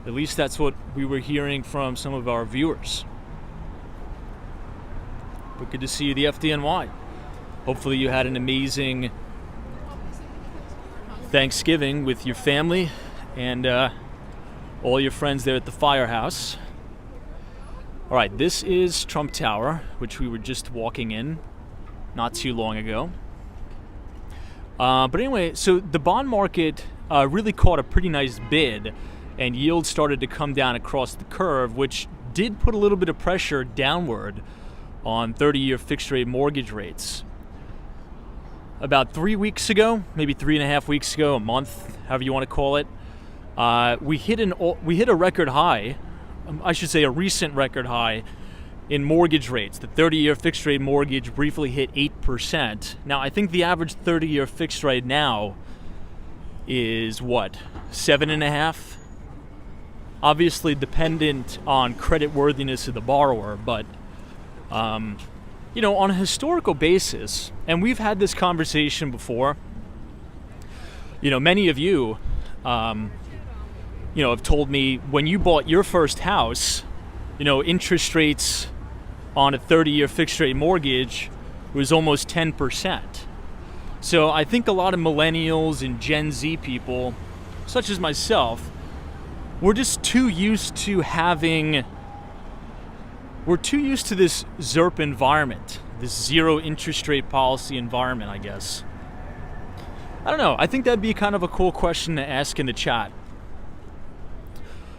S1: At least that's what we were hearing from some of our viewers. But good to see you, the FDNY. Hopefully you had an amazing Thanksgiving with your family and all your friends there at the firehouse. All right, this is Trump Tower, which we were just walking in not too long ago. But anyway, so the bond market really caught a pretty nice bid, and yields started to come down across the curve, which did put a little bit of pressure downward on 30-year fixed-rate mortgage rates. About 3 weeks ago, maybe 3.5 weeks ago, a month, however you want to call it, we hit a record high. I should say a recent record high in mortgage rates. The 30-year fixed rate mortgage briefly hit 8%. Now, I think the average 30-year fixed rate now is what, 7.5%? Obviously dependent on credit worthiness of the borrower, but on a historical basis, and we've had this conversation before. Many of you have told me when you bought your first house, interest rates on a 30-year fixed-rate mortgage was almost 10%. So I think a lot of millennials and Gen Z people, such as myself, we're just too used to this ZIRP environment, this zero interest rate policy environment, I guess. I don't know. I think that'd be kind of a cool question to ask in the chat.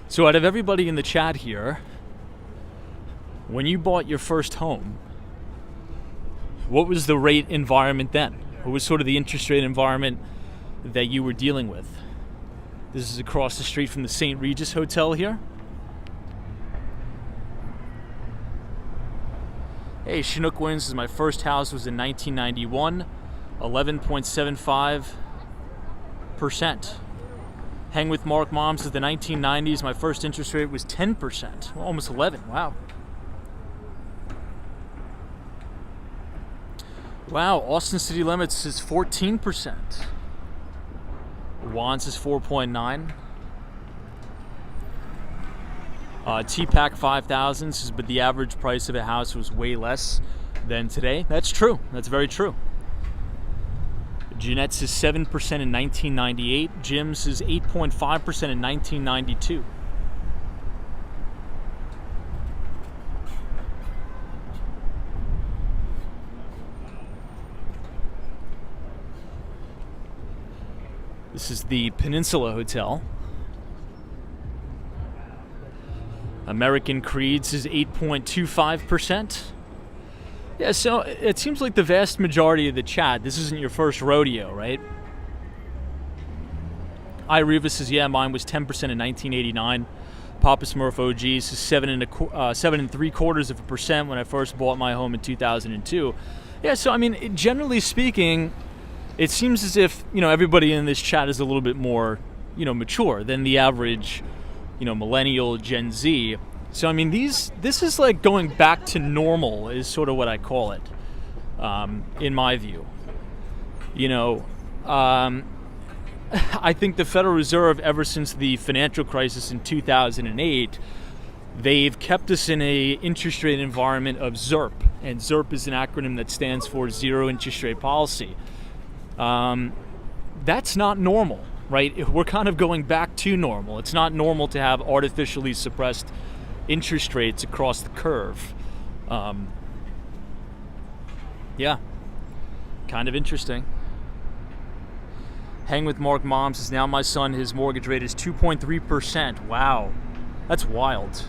S1: So out of everybody in the chat here, when you bought your first home, what was the rate environment then? What was sort of the interest rate environment that you were dealing with? This is across the street from the St. Regis Hotel here. Hey, Chinook Winds is my first house, was in 1991, 11.75%. Hang with Mark Moms is the 1990s. My first interest rate was 10%, almost 11. Wow. Wow, Austin City Limits is 14%. Wands is 4.9. TPAC 5000s, but the average price of a house was way less than today. That's true. That's very true. Jeanette's is 7% in 1998. Jim's is 8.5% in 1992. This is the Peninsula Hotel. American Creed's is 8.25%. Yeah, so it seems like the vast majority of the chat, this isn't your first rodeo, right? Riva says, yeah, mine was 10% in 1989. Papa Smurf OG's is 7.75% when I first bought my home in 2002. Yeah, so I mean, generally speaking, it seems as if, everybody in this chat is a little bit more, mature than the average, millennial, Gen Z. So, I mean, this is like going back to normal is sort of what I call it, in my view. I think the Federal Reserve, ever since the financial crisis in 2008, they've kept us in a interest rate environment of ZIRP. And ZIRP is an acronym that stands for Zero Interest Rate Policy. That's not normal, right? We're kind of going back to normal. It's not normal to have artificially suppressed interest rates across the curve. Yeah, kind of interesting. Hang with Mark Moms is now my son. His mortgage rate is 2.3%. Wow, that's wild.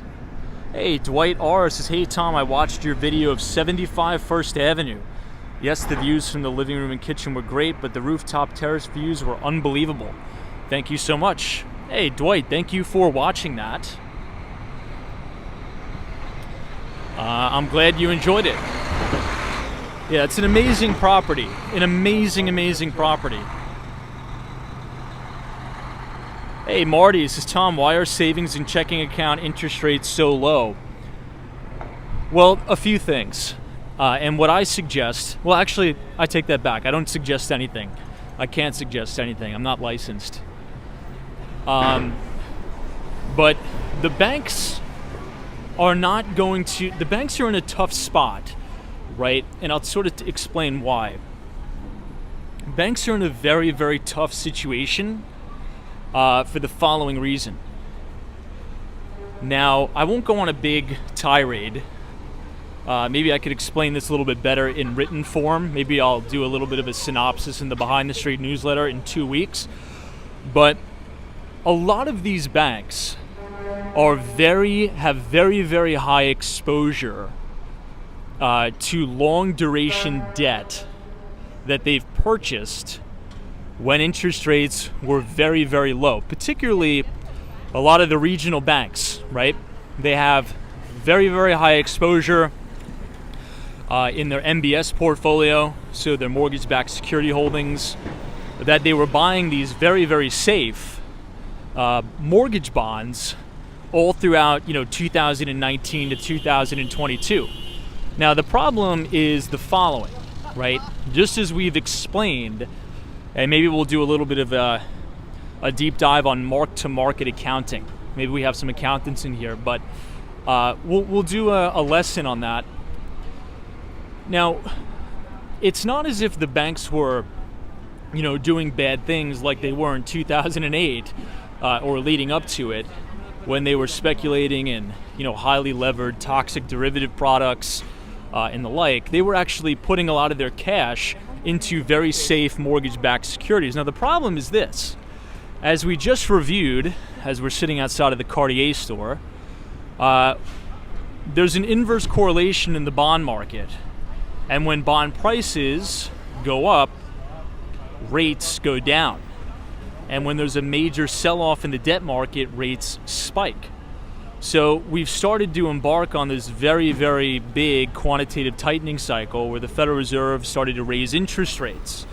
S1: Hey, Dwight R says, hey Tom, I watched your video of 75 First Avenue. Yes, the views from the living room and kitchen were great, but the rooftop terrace views were unbelievable. Thank you so much. Hey, Dwight, thank you for watching that. I'm glad you enjoyed it. Yeah, it's an amazing property. An amazing, amazing property. Hey, Marty, this is Tom. Why are savings and checking account interest rates so low? Well, a few things. And what I suggest, well, actually, I take that back. I don't suggest anything. I can't suggest anything. I'm not licensed. But the banks are not going to, the banks are in a tough spot, right? And I'll sort of explain why. Banks are in a very, very tough situation for the following reason. Now, I won't go on a big tirade. Maybe I could explain this a little bit better in written form. Maybe I'll do a little bit of a synopsis in the Behind the Street newsletter in 2 weeks. But a lot of these banks have very, very high exposure to long duration debt that they've purchased when interest rates were very, very low. Particularly a lot of the regional banks, right? They have very, very high exposure in their MBS portfolio, so their mortgage-backed security holdings, that they were buying these very, very safe mortgage bonds all throughout 2019 to 2022. Now the problem is the following, right? Just as we've explained, and maybe we'll do a little bit of a deep dive on mark-to-market accounting. Maybe we have some accountants in here, but we'll do a lesson on that. Now, it's not as if the banks were, doing bad things like they were in 2008 or leading up to it, when they were speculating in, highly levered toxic derivative products and the like. They were actually putting a lot of their cash into very safe mortgage-backed securities. Now, the problem is this. As we just reviewed, as we're sitting outside of the Cartier store, there's an inverse correlation in the bond market. And when bond prices go up, rates go down. And when there's a major sell-off in the debt market, rates spike. So we've started to embark on this very, very big quantitative tightening cycle where the Federal Reserve started to raise interest rates.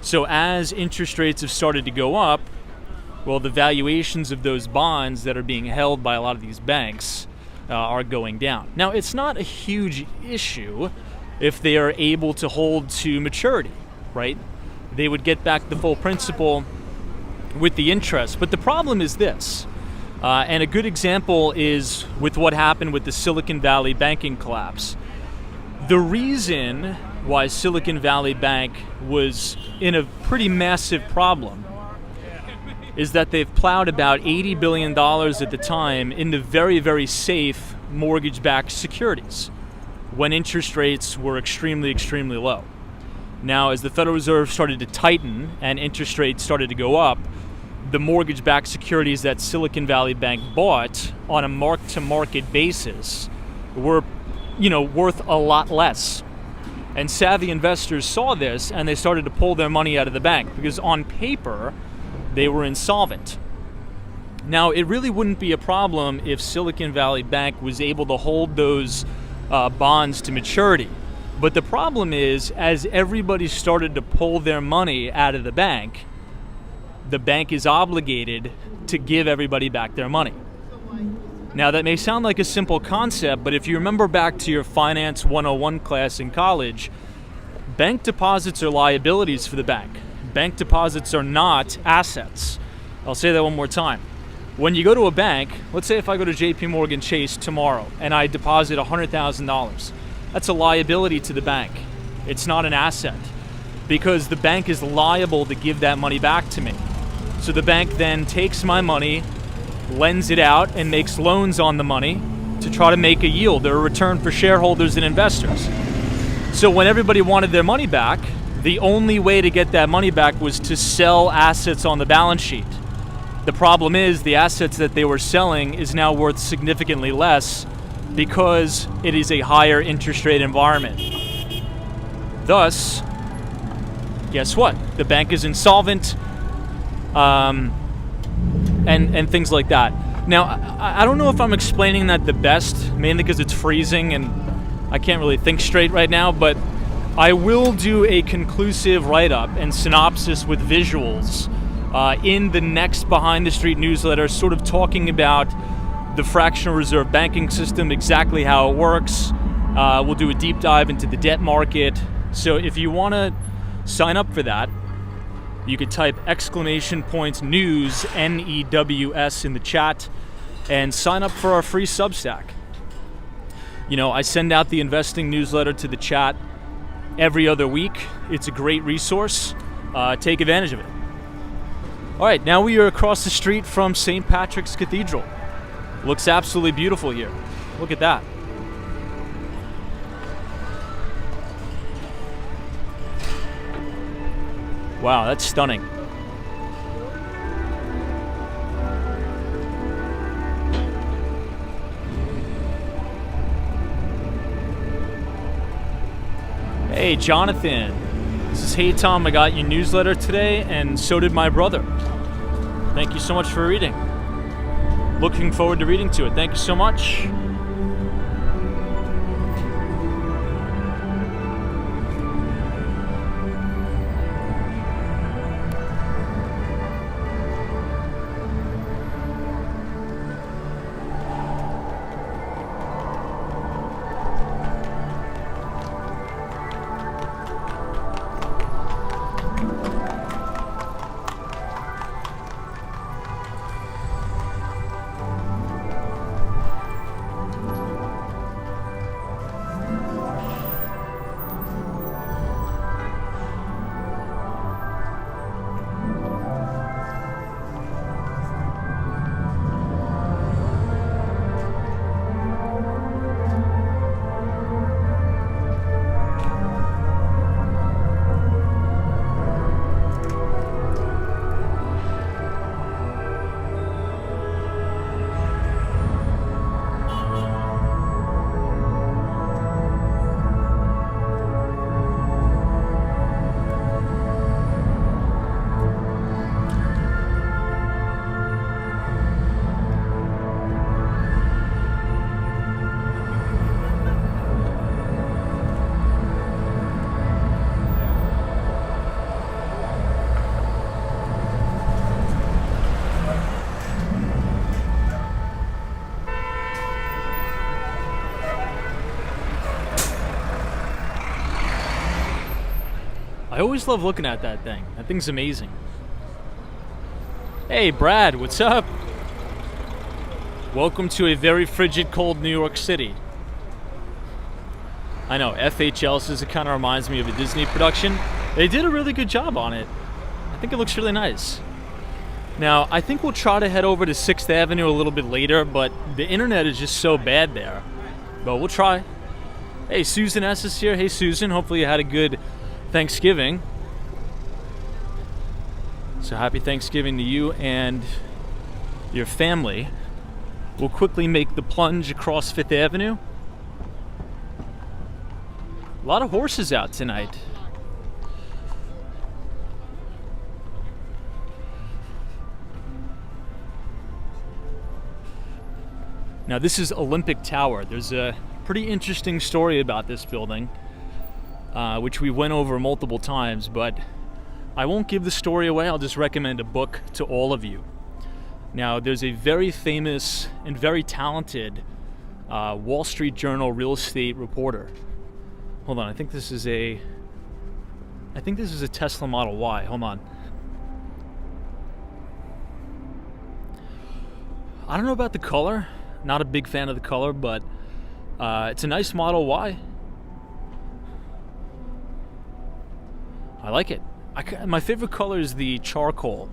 S1: So as interest rates have started to go up, well, the valuations of those bonds that are being held by a lot of these banks are going down. Now, it's not a huge issue if they are able to hold to maturity, right? They would get back the full principal with the interest. But the problem is this, and a good example is with what happened with the Silicon Valley banking collapse. The reason why Silicon Valley Bank was in a pretty massive problem is that they've plowed about $80 billion at the time into very, very safe mortgage-backed securities when interest rates were extremely, extremely low. Now, as the Federal Reserve started to tighten and interest rates started to go up, the mortgage-backed securities that Silicon Valley Bank bought on a mark-to-market basis were, worth a lot less. And savvy investors saw this and they started to pull their money out of the bank because on paper, they were insolvent. Now, it really wouldn't be a problem if Silicon Valley Bank was able to hold those bonds to maturity. But the problem is, as everybody started to pull their money out of the bank is obligated to give everybody back their money. Now, that may sound like a simple concept, but if you remember back to your Finance 101 class in college, bank deposits are liabilities for the bank. Bank deposits are not assets. I'll say that one more time. When you go to a bank, let's say if I go to JP Morgan Chase tomorrow and I deposit $100,000, that's a liability to the bank. It's not an asset because the bank is liable to give that money back to me. So the bank then takes my money, lends it out, and makes loans on the money to try to make a yield or a return for shareholders and investors. So when everybody wanted their money back, the only way to get that money back was to sell assets on the balance sheet. The problem is the assets that they were selling is now worth significantly less because it is a higher interest rate environment. Thus, guess what? The bank is insolvent, and things like that. Now, I don't know if I'm explaining that the best, mainly because it's freezing and I can't really think straight right now, but I will do a conclusive write-up and synopsis with visuals in the next Behind the Street newsletter, sort of talking about the fractional reserve banking system, exactly how it works. We'll do a deep dive into the debt market. So if you want to sign up for that, you could type !news, NEWS in the chat, and sign up for our free Substack. I send out the investing newsletter to the chat every other week. It's a great resource. Take advantage of it. All right, now we are across the street from St. Patrick's Cathedral. Looks absolutely beautiful here. Look at that. Wow, that's stunning. Hey, Jonathan. This is Hey Tom. I got your newsletter today, and so did my brother. Thank you so much for reading. Looking forward to reading to it. Thank you so much. I always love looking at that thing. That thing's amazing. Hey, Brad, what's up? Welcome to a very frigid, cold New York City. I know, FHL says it kind of reminds me of a Disney production. They did a really good job on it. I think it looks really nice. Now, I think we'll try to head over to 6th Avenue a little bit later, but the internet is just so bad there. But we'll try. Hey, Susan S. is here. Hey, Susan, hopefully you had a good Thanksgiving. So happy Thanksgiving to you and your family. We'll quickly make the plunge across 5th Avenue. A lot of horses out tonight. Now this is Olympic Tower. There's a pretty interesting story about this building, which we went over multiple times, but I won't give the story away. I'll just recommend a book to all of you. Now there's a very famous and very talented Wall Street Journal real estate reporter. Hold on, I think this is a Tesla Model Y. Hold on. I don't know about the color. Not a big fan of the color, but it's a nice Model Y. I like it. My favorite color is the charcoal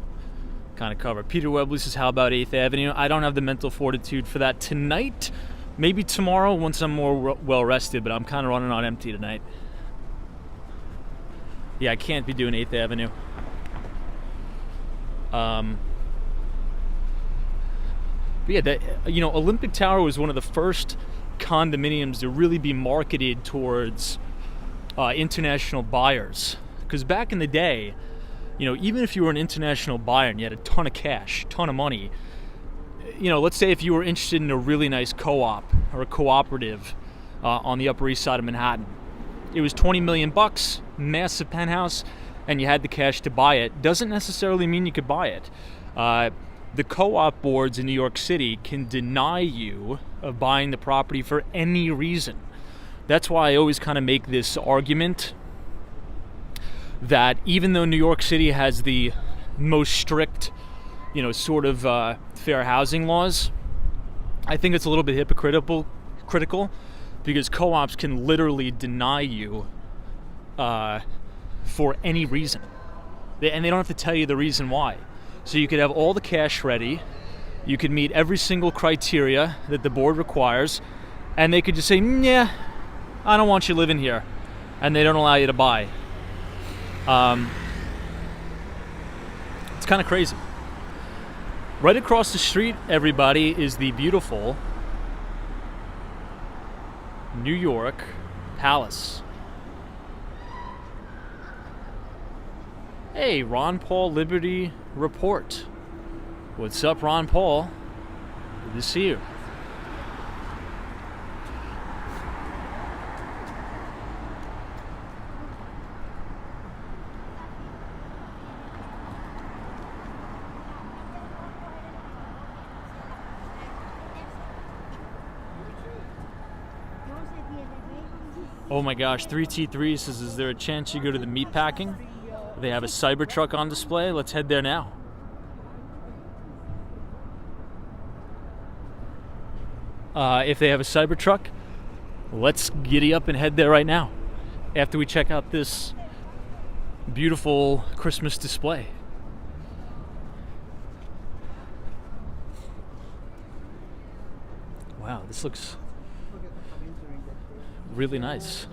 S1: kind of cover. Peter Webley says, how about 8th Avenue? I don't have the mental fortitude for that tonight. Maybe tomorrow once I'm more well rested, but I'm kind of running on empty tonight. Yeah, I can't be doing 8th Avenue. But yeah, Olympic Tower was one of the first condominiums to really be marketed towards international buyers. Because back in the day, even if you were an international buyer and you had a ton of cash, ton of money, let's say if you were interested in a really nice co-op or a cooperative on the Upper East Side of Manhattan, it was $20 million, massive penthouse, and you had the cash to buy it. Doesn't necessarily mean you could buy it. The co-op boards in New York City can deny you of buying the property for any reason. That's why I always kind of make this argument that even though New York City has the most strict, fair housing laws, I think it's a little bit hypocritical because co-ops can literally deny you for any reason. And they don't have to tell you the reason why. So you could have all the cash ready, you could meet every single criteria that the board requires, and they could just say, yeah, I don't want you living here, and they don't allow you to buy. It's kind of crazy. Right across the street, everybody, is the beautiful New York Palace. Hey, Ron Paul Liberty Report. What's up, Ron Paul? Good to see you. Oh my gosh, 3T3 says, is there a chance you go to the meatpacking? They have a Cybertruck on display. Let's head there now. If they have a Cybertruck, let's giddy up and head there right now after we check out this beautiful Christmas display. Wow, this looks really nice.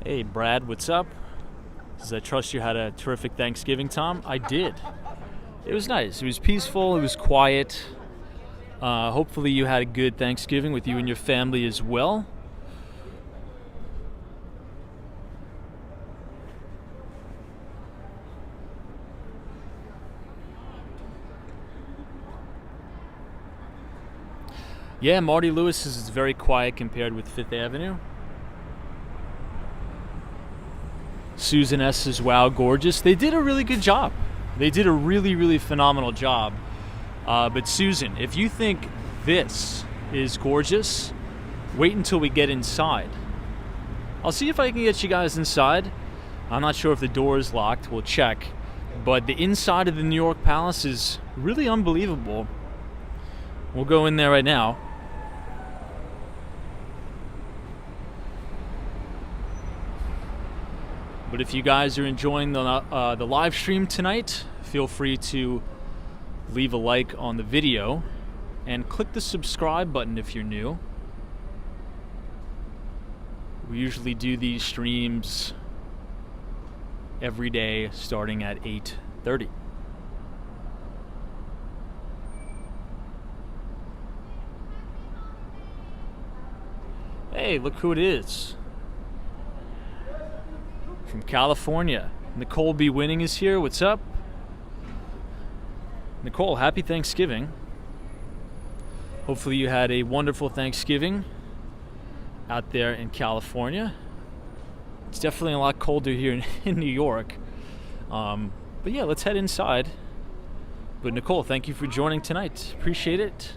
S1: Hey Brad, what's up? Says, I trust you had a terrific Thanksgiving, Tom. I did. It was nice. It was peaceful. It was quiet. Hopefully you had a good Thanksgiving with you and your family as well. Yeah, Marty Lewis says it's very quiet compared with 5th Avenue. Susan S. says, wow, gorgeous. They did a really good job. They did a really, really phenomenal job But Susan, if you think this is gorgeous, wait until we get inside. I'll see if I can get you guys inside. I'm not sure if the door is locked. We'll check. But the inside of the New York Palace is really unbelievable. We'll go in there right now. But if you guys are enjoying the live stream tonight, feel free to leave a like on the video and click the subscribe button if you're new. We usually do these streams every day starting at 8:30. Hey, look who it is. From California. Nicole B. Winning is here. What's up? Nicole, happy Thanksgiving. Hopefully you had a wonderful Thanksgiving out there in California. It's definitely a lot colder here in New York. But yeah, let's head inside. But Nicole, thank you for joining tonight. Appreciate it.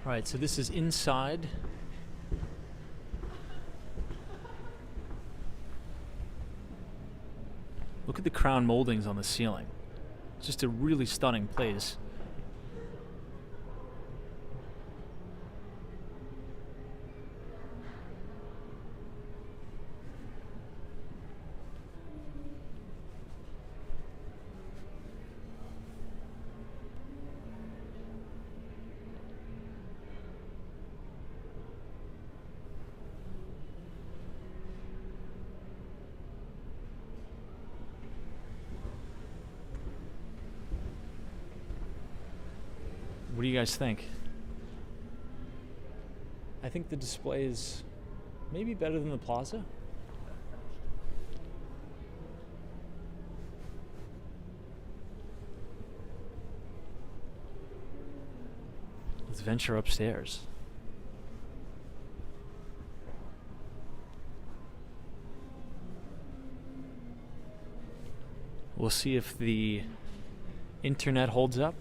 S1: All right, so this is inside. Look at the crown moldings on the ceiling. It's just a really stunning place. What do you guys think? I think the display is maybe better than the Plaza. Let's venture upstairs. We'll see if the internet holds up.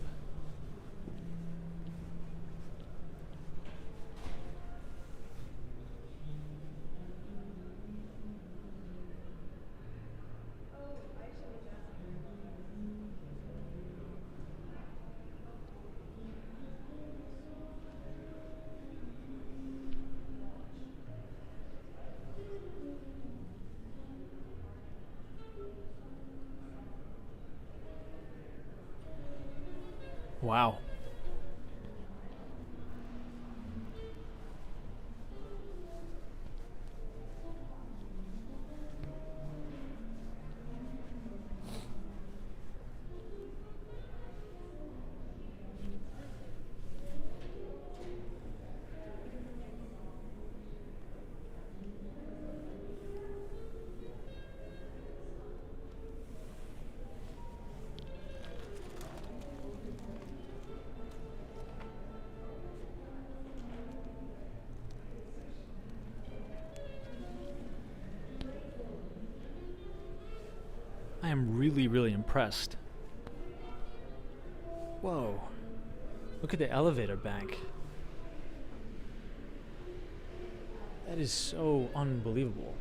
S1: Wow. I am really, really impressed. Whoa. Look at the elevator bank. That is so unbelievable.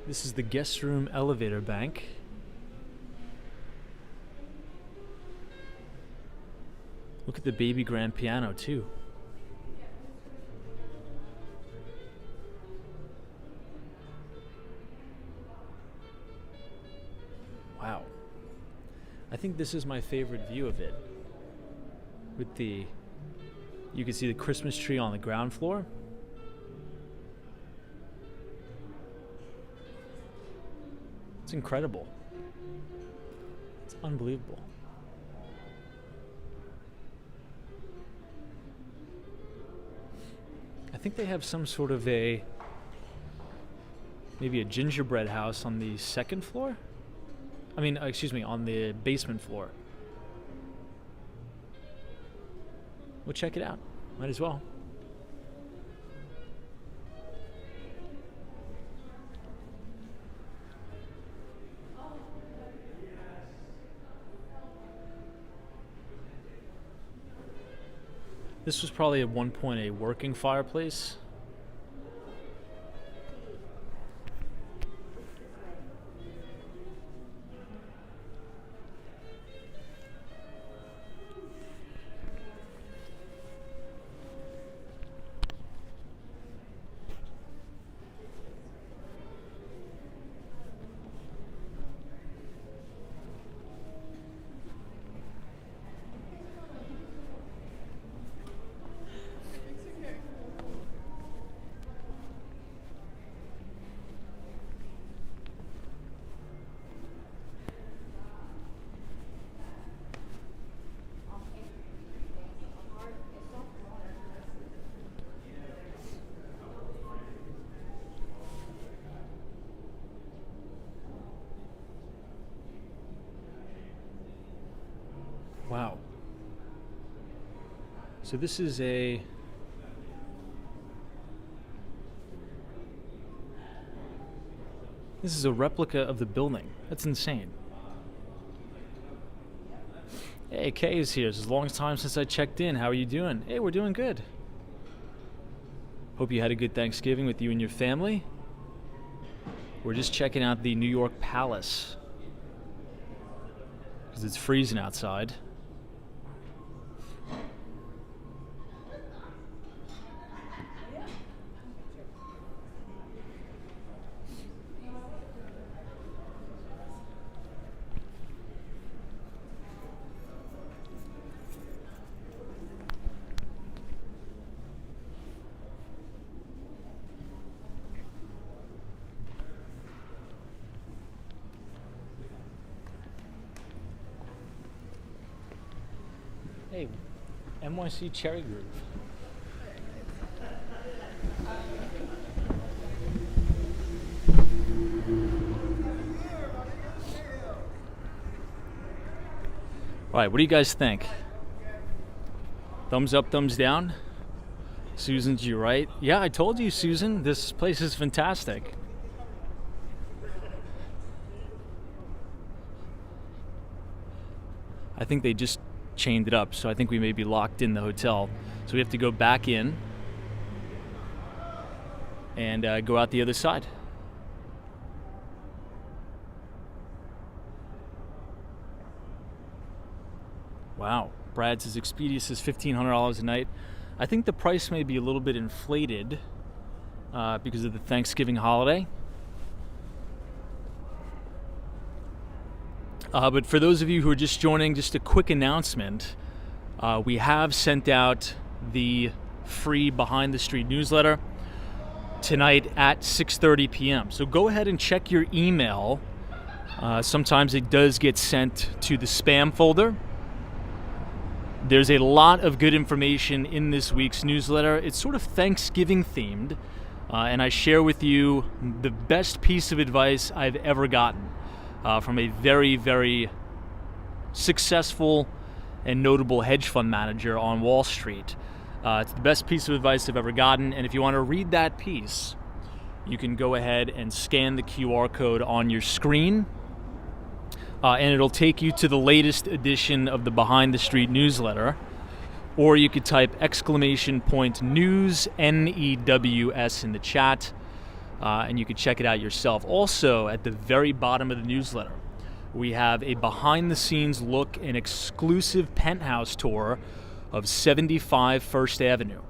S1: This is the guest room elevator bank. Look at the baby grand piano too. Wow. I think this is my favorite view of it. With the, you can see the Christmas tree on the ground floor. It's incredible. It's unbelievable. I think they have some sort of maybe a gingerbread house on the second floor. Excuse me, on the basement floor. We'll check it out. Might as well. This was probably at one point a working fireplace. Wow. So this is a replica of the building. That's insane. Hey, Kay is here. It's a long time since I checked in. How are you doing? Hey, we're doing good. Hope you had a good Thanksgiving with you and your family. We're just checking out the New York Palace because it's freezing outside. Hey, NYC Cherry Groove. All right, what do you guys think? Thumbs up, thumbs down? Susan's you right. Yeah, I told you, Susan, this place is fantastic. I think they just chained it up, so I think we may be locked in the hotel. So we have to go back in and go out the other side. Wow. Brad says Expedia says $1,500 a night. I think the price may be a little bit inflated because of the Thanksgiving holiday. But for those of you who are just joining, just a quick announcement. We have sent out the free Behind the Street newsletter tonight at 6:30 p.m. So go ahead and check your email. Sometimes it does get sent to the spam folder. There's a lot of good information in this week's newsletter. It's sort of Thanksgiving themed, and I share with you the best piece of advice I've ever gotten. From a very, very successful and notable hedge fund manager on Wall Street. It's the best piece of advice I've ever gotten, and if you want to read that piece, you can go ahead and scan the QR code on your screen, and it'll take you to the latest edition of the Behind the Street newsletter, or you could type !news, NEWS in the chat, and you can check it out yourself. Also, at the very bottom of the newsletter, we have a behind-the-scenes look, an exclusive penthouse tour of 75 First Avenue.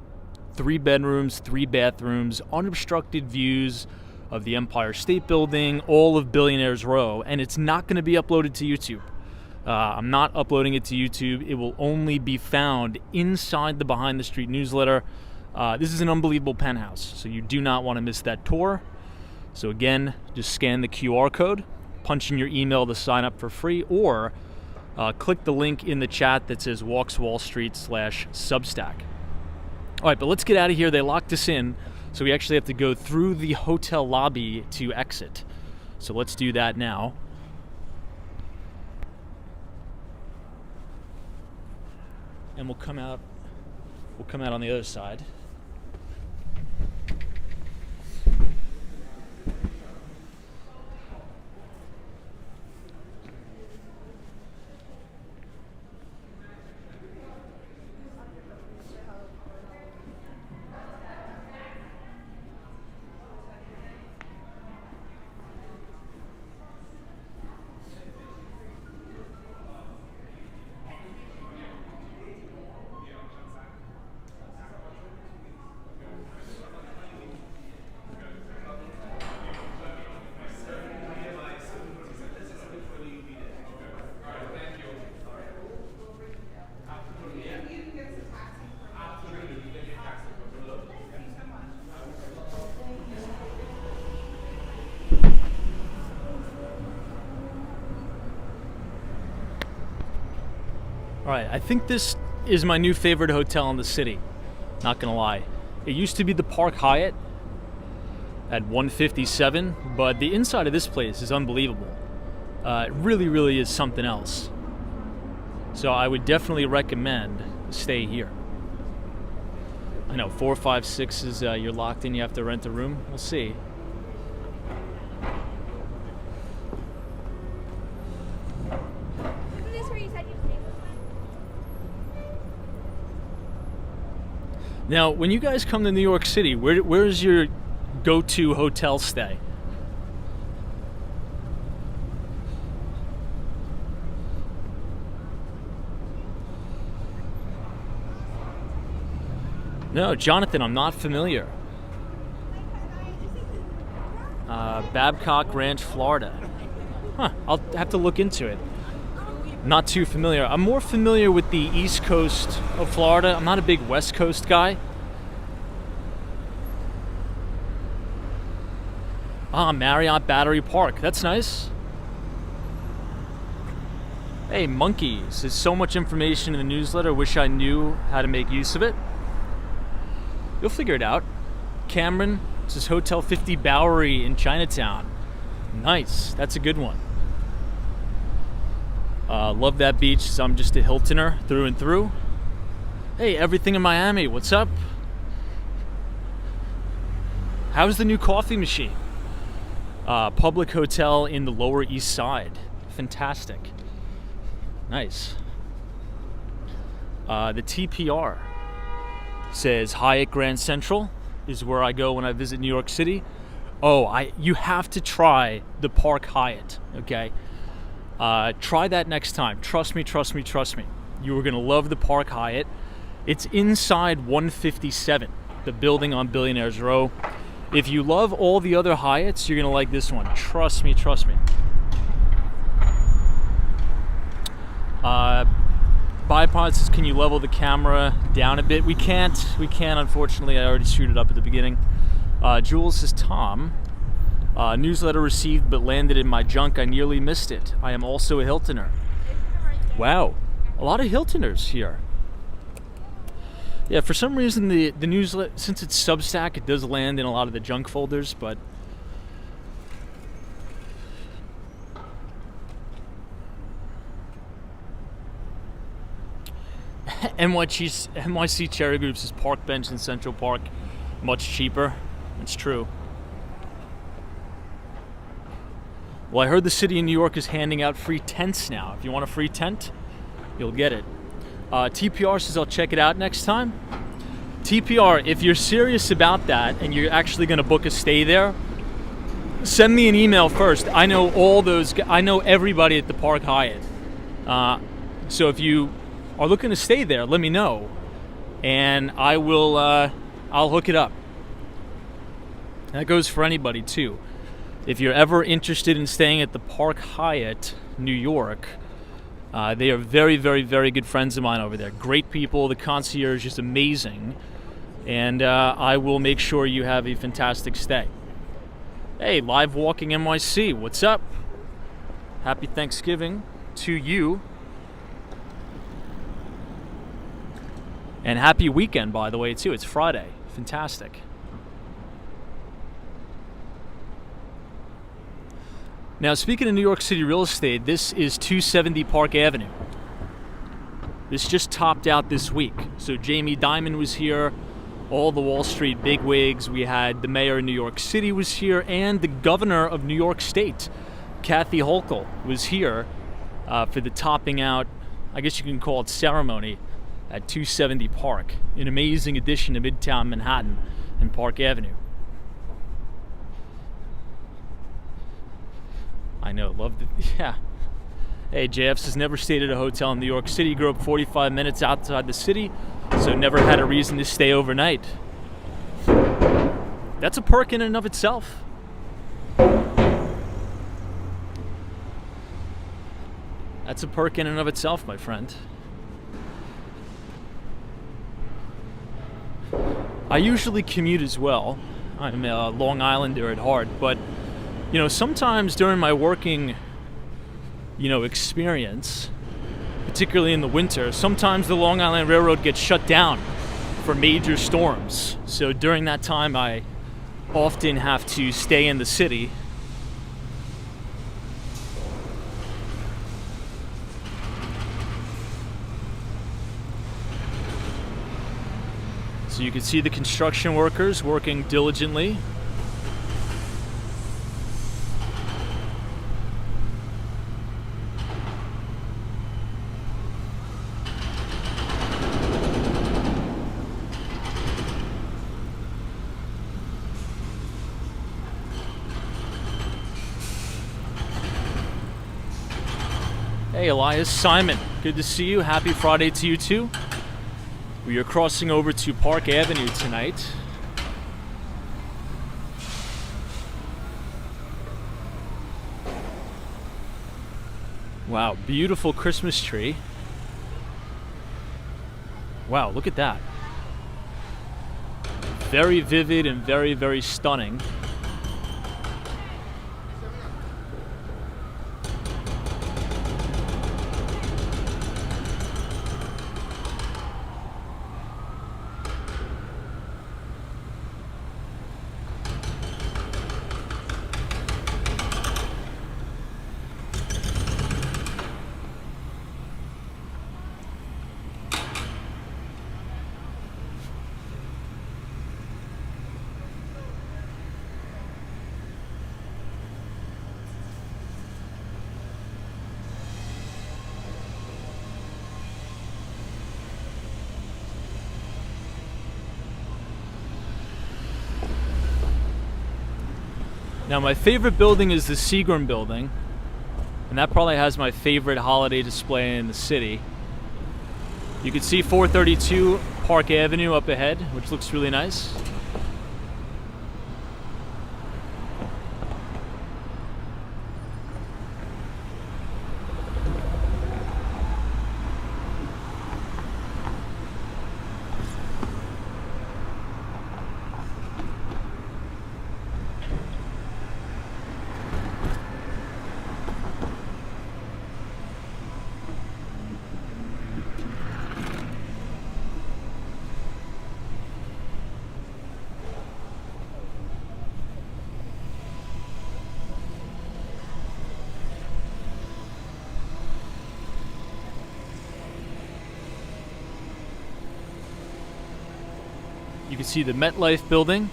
S1: 3 bedrooms, 3 bathrooms, unobstructed views of the Empire State Building, all of Billionaires Row, and it's not going to be uploaded to YouTube. I'm not uploading it to YouTube. It will only be found inside the Behind the Street newsletter. This is an unbelievable penthouse, so you do not want to miss that tour. So again, just scan the QR code, punch in your email to sign up for free, or click the link in the chat that says Walks Wall Street /Substack. All right, but let's get out of here. They locked us in, so we actually have to go through the hotel lobby to exit. So let's do that now. and we'll come out on the other side. Alright, I think this is my new favorite hotel in the city. Not gonna lie. It used to be the Park Hyatt at 157, but the inside of this place is unbelievable. It really, really is something else. So I would definitely recommend stay here. I know 4, 5, 6 is you're locked in, you have to rent a room. We'll see. Now, when you guys come to New York City, where's your go-to hotel stay? No, Jonathan, I'm not familiar. Babcock Ranch, Florida. Huh, I'll have to look into it. Not too familiar. I'm more familiar with the East Coast of Florida. I'm not a big West Coast guy. Marriott Battery Park. That's nice. Hey, monkeys. There's so much information in the newsletter. Wish I knew how to make use of it. You'll figure it out. Cameron, this is Hotel 50 Bowery in Chinatown. Nice. That's a good one. Love that beach, so I'm just a Hiltoner through and through. Hey, everything in Miami, what's up? How's the new coffee machine? Public hotel in the Lower East Side. Fantastic. Nice. The TPR says Hyatt Grand Central is where I go when I visit New York City. You have to try the Park Hyatt, okay? Try that next time. Trust me. You are going to love the Park Hyatt. It's inside 157, the building on Billionaires Row. If you love all the other Hyatts, you're going to like this one. Trust me. Bipod says, can you level the camera down a bit? We can't, unfortunately. I already screwed it up at the beginning. Jules says, Tom, newsletter received but landed in my junk. I nearly missed it. I am also a Hiltoner. Wow, a lot of Hiltoners here. Yeah, for some reason the newsletter, since it's Substack, it does land in a lot of the junk folders, but NYC Cherry Group says Park Bench in Central Park, much cheaper. It's true. Well, I heard the city of New York is handing out free tents now. If you want a free tent, you'll get it. TPR says I'll check it out next time. TPR, if you're serious about that and you're actually going to book a stay there, send me an email first. I know I know everybody at the Park Hyatt. So if you are looking to stay there, let me know, and I will. I'll hook it up. That goes for anybody too. If you're ever interested in staying at the Park Hyatt, New York, they are very, very, very good friends of mine over there. Great people. The concierge is amazing, and I will make sure you have a fantastic stay. Hey, Live Walking NYC, what's up? Happy Thanksgiving to you. And happy weekend, by the way, too. It's Friday. Fantastic. Now, speaking of New York City real estate, this is 270 Park Avenue. This just topped out this week. So Jamie Dimon was here, all the Wall Street bigwigs. We had the mayor of New York City was here, and the governor of New York State, Kathy Hochul, was here for the topping out, I guess you can call it, ceremony at 270 Park, an amazing addition to Midtown Manhattan and Park Avenue. I know, loved it. Yeah. Hey, JFs has never stayed at a hotel in New York City. Grew up 45 minutes outside the city, so never had a reason to stay overnight. That's a perk in and of itself. That's a perk in and of itself, my friend. I usually commute as well. I'm a Long Islander at heart, but sometimes during my working experience, particularly in the winter, sometimes the Long Island Railroad gets shut down for major storms. So during that time, I often have to stay in the city. So you can see the construction workers working diligently. Hey Elias, Simon, good to see you. Happy Friday to you too. We are crossing over to Park Avenue tonight. Wow, beautiful Christmas tree. Wow, look at that. Very vivid and very, very stunning. Now my favorite building is the Seagram building, and that probably has my favorite holiday display in the city. You can see 432 Park Avenue up ahead, which looks really nice. You can see the MetLife building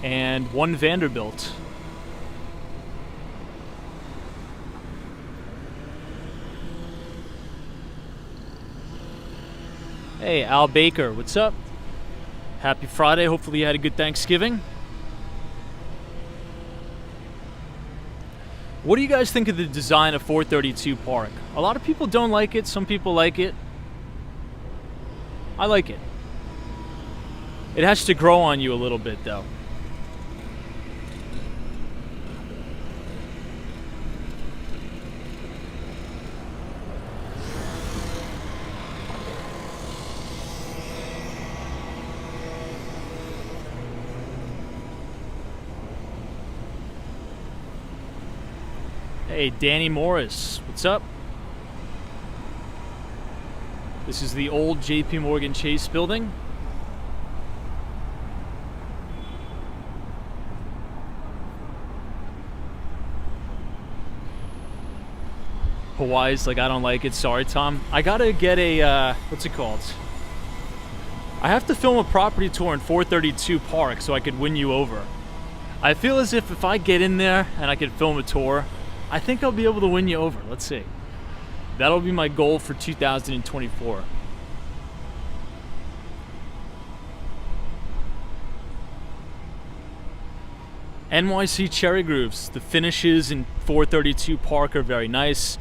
S1: and One Vanderbilt. Hey, Al Baker, what's up? Happy Friday. Hopefully you had a good Thanksgiving. What do you guys think of the design of 432 Park? A lot of people don't like it. Some people like it. I like it. It has to grow on you a little bit, though. Hey, Danny Morris, what's up? This is the old JP Morgan Chase building. Hawaii's like, I don't like it. Sorry, Tom. I gotta get a, what's it called? I have to film a property tour in 432 Park so I could win you over. I feel as if I get in there and I can film a tour, I think I'll be able to win you over. Let's see. That'll be my goal for 2024. NYC Cherry Grooves. The finishes in 432 Park are very nice.